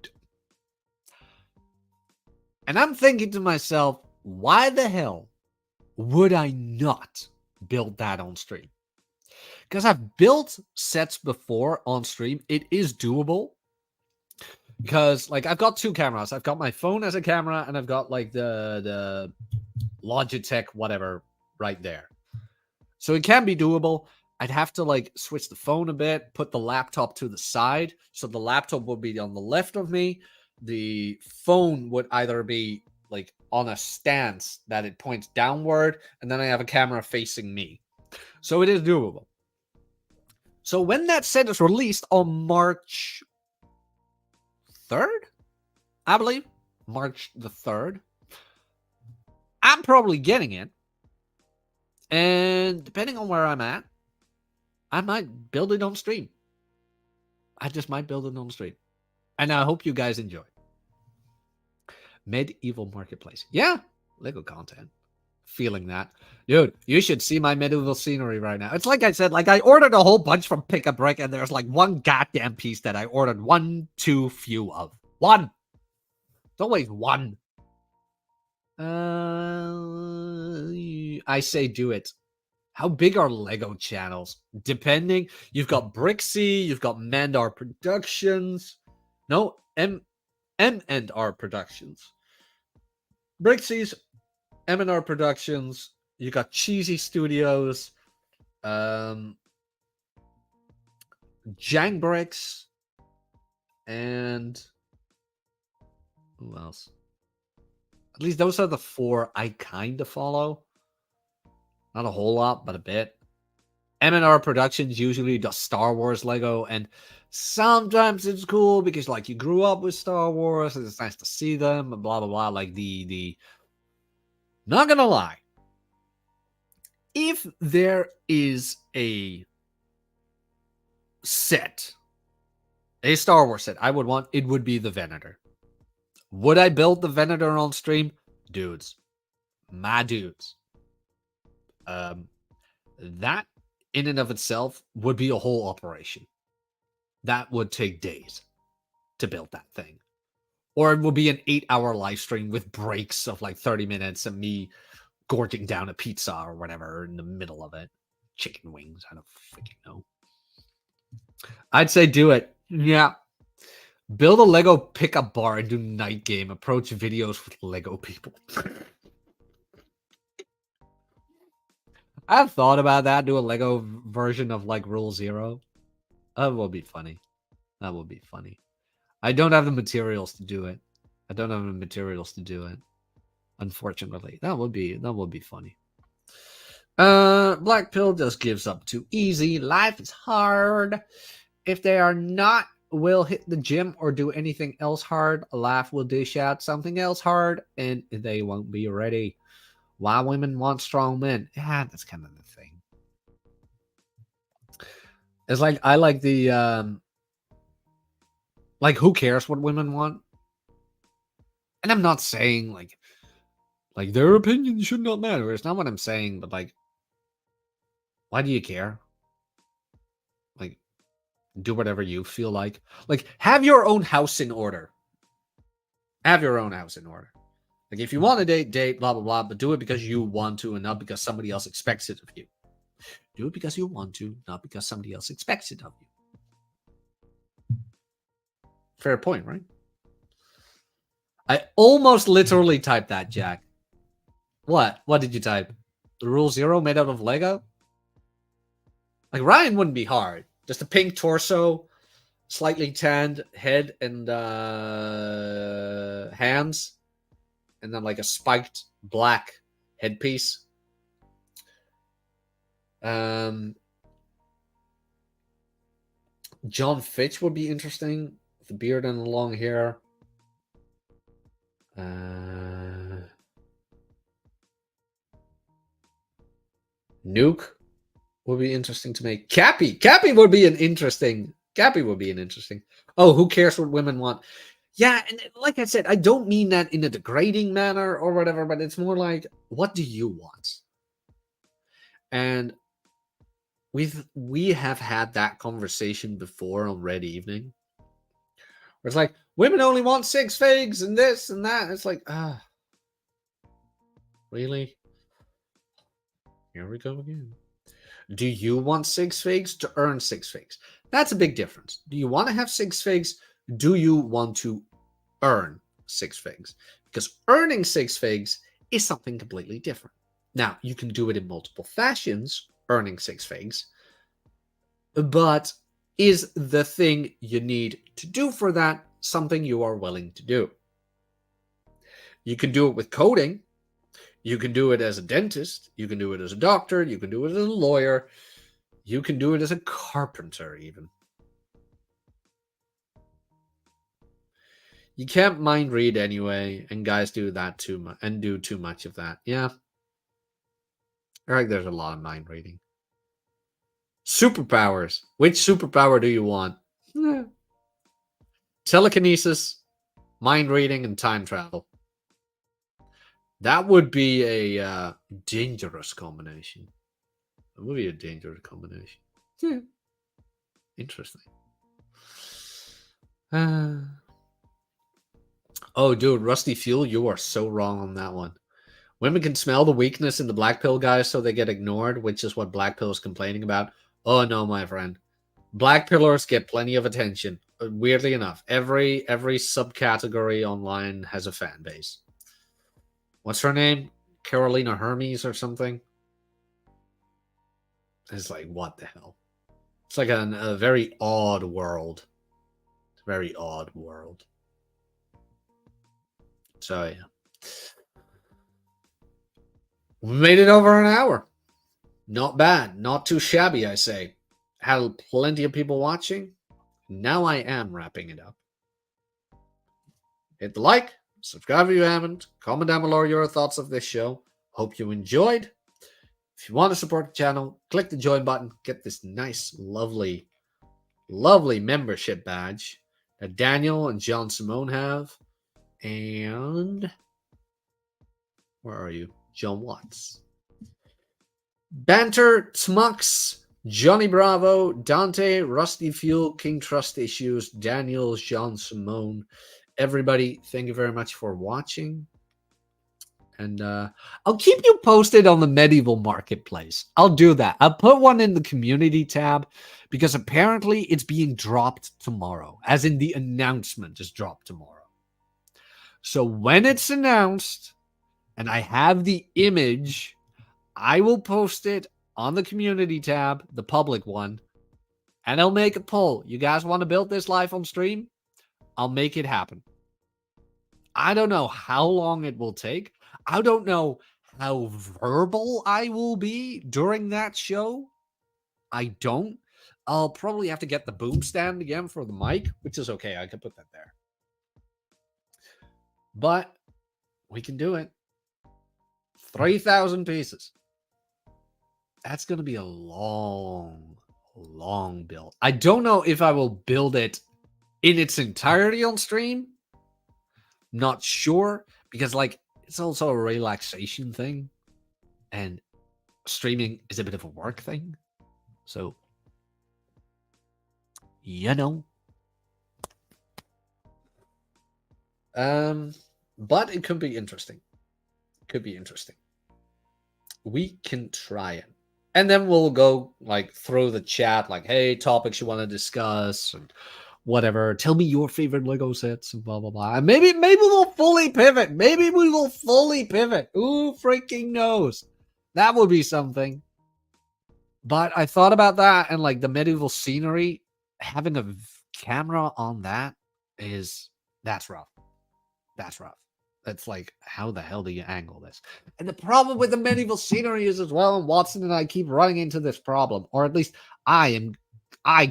And I'm thinking to myself, why the hell would I not build that on stream? Because I've built sets before on stream. It is doable. Because, like, I've got 2 cameras. I've got my phone as a camera, and I've got, like, the Logitech whatever right there. So it can be doable. I'd have to, like, switch the phone a bit, put the laptop to the side. So the laptop would be on the left of me. The phone would either be, like, on a stance that it points downward, and then I have a camera facing me. So it is doable. So when that set is released on March 3rd, I believe, March the 3rd, I'm probably getting it. And depending on where I'm at, I might build it on stream. I just might build it on stream. And I hope you guys enjoy. Medieval Marketplace. Yeah, Lego content. Feeling that. Dude, you should see my medieval scenery right now. It's like I said, like I ordered a whole bunch from Pick a Brick, and there's like one goddamn piece that I ordered one too few of. One. It's always one. I say do it. How big are Lego channels? Depending, you've got Brixie, you've got Mandar Productions. No, M&R Productions. Brixie's, M&R Productions. You got Cheesy Studios, Jangbricks, and who else? At least those are the 4 I kind of follow. Not a whole lot, but a bit. M&R Productions usually does Star Wars Lego, and sometimes it's cool because like you grew up with Star Wars and it's nice to see them and blah blah blah. Like the not gonna lie, if there is a set, a Star Wars set I would want, it would be the Venator. Would I build the Venator on stream? Dudes. My dudes. That in and of itself would be a whole operation. That would take days to build that thing. Or it will be an 8-hour live stream with breaks of like 30 minutes and me gorging down a pizza or whatever in the middle of it. Chicken wings, I don't freaking know. I'd say do it. Yeah. Build a Lego pickup bar and do night game. Approach videos with Lego people. I've thought about that. Do a Lego version of like Rule Zero. That will be funny. That will be funny. I don't have the materials to do it. Unfortunately. That would be funny. Black Pill just gives up too easy. Life is hard. If they are not, will hit the gym or do anything else hard. Laugh will dish out something else hard, and they won't be ready. Why women want strong men? Yeah, that's kind of the thing. It's like I like the like who cares what women want? And I'm not saying like their opinion should not matter. It's not what I'm saying, but like why do you care? Like do whatever you feel like. Like have your own house in order. Have your own house in order. Like if you want to date, blah blah blah, but do it because you want to and not because somebody else expects it of you. Do it because you want to, not because somebody else expects it of you. Fair point, right? I almost literally typed that, Jack. What? What did you type? The Rule Zero made out of Lego? Like Ryan wouldn't be hard. Just a pink torso, slightly tanned head and hands, and then like a spiked black headpiece. John Fitch would be interesting. The beard and the long hair. Nuke would be interesting to make. Cappy would be an interesting. Oh, who cares what women want? Yeah, and like I said, I don't mean that in a degrading manner or whatever, but it's more like, what do you want? And we have had that conversation before on Red Evening. Where it's like, women only want 6 figs and this and that. It's like, really? Here we go again. Do you want 6 figs to earn 6 figs? That's a big difference. Do you want to have 6 figs? Do you want to earn 6 figs? Because earning 6 figs is something completely different. Now, you can do it in multiple fashions, earning 6 figs, but is the thing you need to do for that something you are willing to do? You can do it with coding. You can do it as a dentist. You can do it as a doctor. You can do it as a lawyer. You can do it as a carpenter, even. You can't mind read anyway, and guys do that too much and do too much of that. Yeah. I think there's a lot of mind reading. Superpowers. Which superpower do you want? Telekinesis, mind reading, and time travel. That would be a dangerous combination. It would be a dangerous combination. Yeah. Interesting. Oh, dude, Rusty Fuel, you are so wrong on that one. Women can smell the weakness in the black pill guys, so they get ignored, which is what black pill is complaining about. Oh no, my friend. Black pillars get plenty of attention. Weirdly enough, every subcategory online has a fan base. What's her name? Carolina Hermes or something? It's like, what the hell? It's like a very odd world. Very odd world. So yeah. We made it over an hour. Not bad. Not too shabby, I say. Had plenty of people watching. Now I am wrapping it up. Hit the like, subscribe if you haven't, comment down below your thoughts of this show. Hope you enjoyed. If you want to support the channel, click the join button, get this nice, lovely, lovely membership badge that Daniel and John Simone have. And where are you? John Watts. Banter, Tmux, Johnny Bravo, Dante, Rusty Fuel, King Trust Issues, Daniel, John Simone. Everybody, thank you very much for watching. And I'll keep you posted on the medieval marketplace. I'll do that. I'll put one in the community tab because apparently it's being dropped tomorrow, as in the announcement is dropped tomorrow. So when it's announced and I have the image, I will post it on the community tab, the public one, and I'll make a poll. You guys want to build this live on stream? I'll make it happen. I don't know how long it will take. I don't know how verbal I will be during that show. I don't. I'll probably have to get the boom stand again for the mic, which is okay. I can put that there. But we can do it. 3,000 pieces. That's going to be a long, long build. I don't know if I will build it in its entirety on stream. Not sure, because like it's also a relaxation thing, and streaming is a bit of a work thing. So, you know. But it could be interesting. Could be interesting. We can try it. And then we'll go like through the chat, like, hey, topics you want to discuss and whatever. Tell me your favorite Lego sets and blah blah blah. And maybe we'll fully pivot. Maybe we will fully pivot. Who freaking knows? That would be something. But I thought about that, and like the medieval scenery, having a camera on that's rough. That's rough. That's like, how the hell do you angle this? And the problem with the medieval scenery is as well, and Watson and I keep running into this problem, or at least I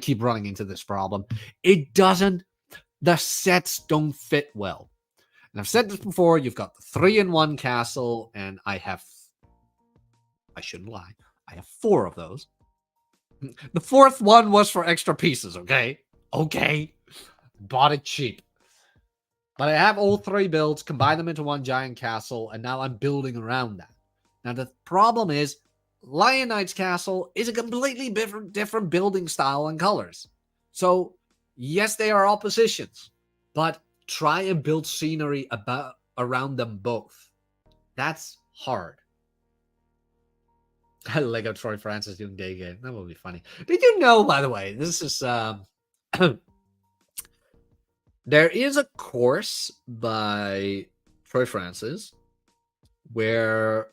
keep running into this problem. The sets don't fit well. And I've said this before, you've got the 3-in-1 castle, and I shouldn't lie, I have 4 of those. The 4th one was for extra pieces, okay? Okay. Bought it cheap. But I have all 3 builds, combine them into one giant castle, and now I'm building around that. Now, the problem is, Lion Knight's castle is a completely different building style and colors. So, yes, they are oppositions, but try and build scenery around them both. That's hard. Lego Troy Francis doing day game. That would be funny. Did you know, by the way, this is... There is a course by Troy Francis where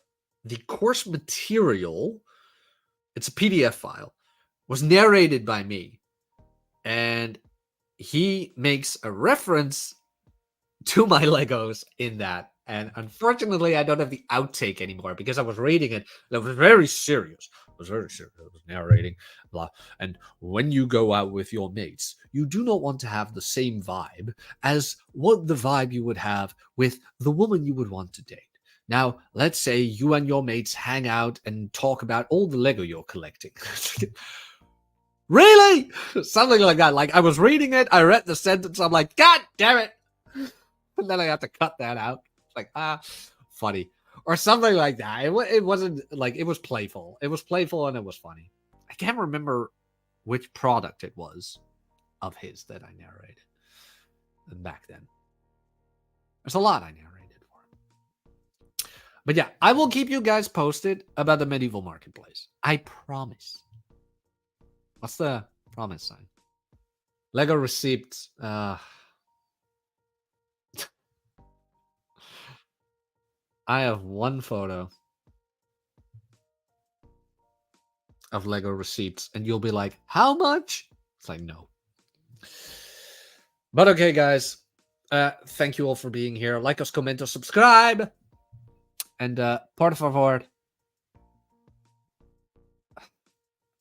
the course material, it's a PDF file, was narrated by me. And he makes a reference to my Legos in that. And unfortunately, I don't have the outtake anymore because I was reading it. And it was very serious. It was narrating. Blah. And when you go out with your mates, you do not want to have the same vibe as what the vibe you would have with the woman you would want to date. Now, let's say you and your mates hang out and talk about all the Lego you're collecting. Really? Something like that. Like, I was reading it, I read the sentence, I'm like, God damn it! And then I have to cut that out. Like, funny. Or something like that. It wasn't like, it was playful. It was playful and it was funny. I can't remember which product it was of his that I narrated back then. There's a lot I narrated for him. But yeah, I will keep you guys posted about the medieval marketplace. I promise. What's the promise sign? Lego receipts. I have one photo of Lego receipts, and you'll be like, how much? It's like, no. But okay, guys. Thank you all for being here. Like us, comment, or subscribe. And por favor.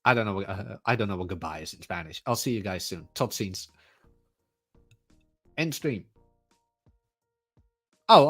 I don't know. I don't know what goodbye is in Spanish. I'll see you guys soon. Top scenes. End stream. Oh,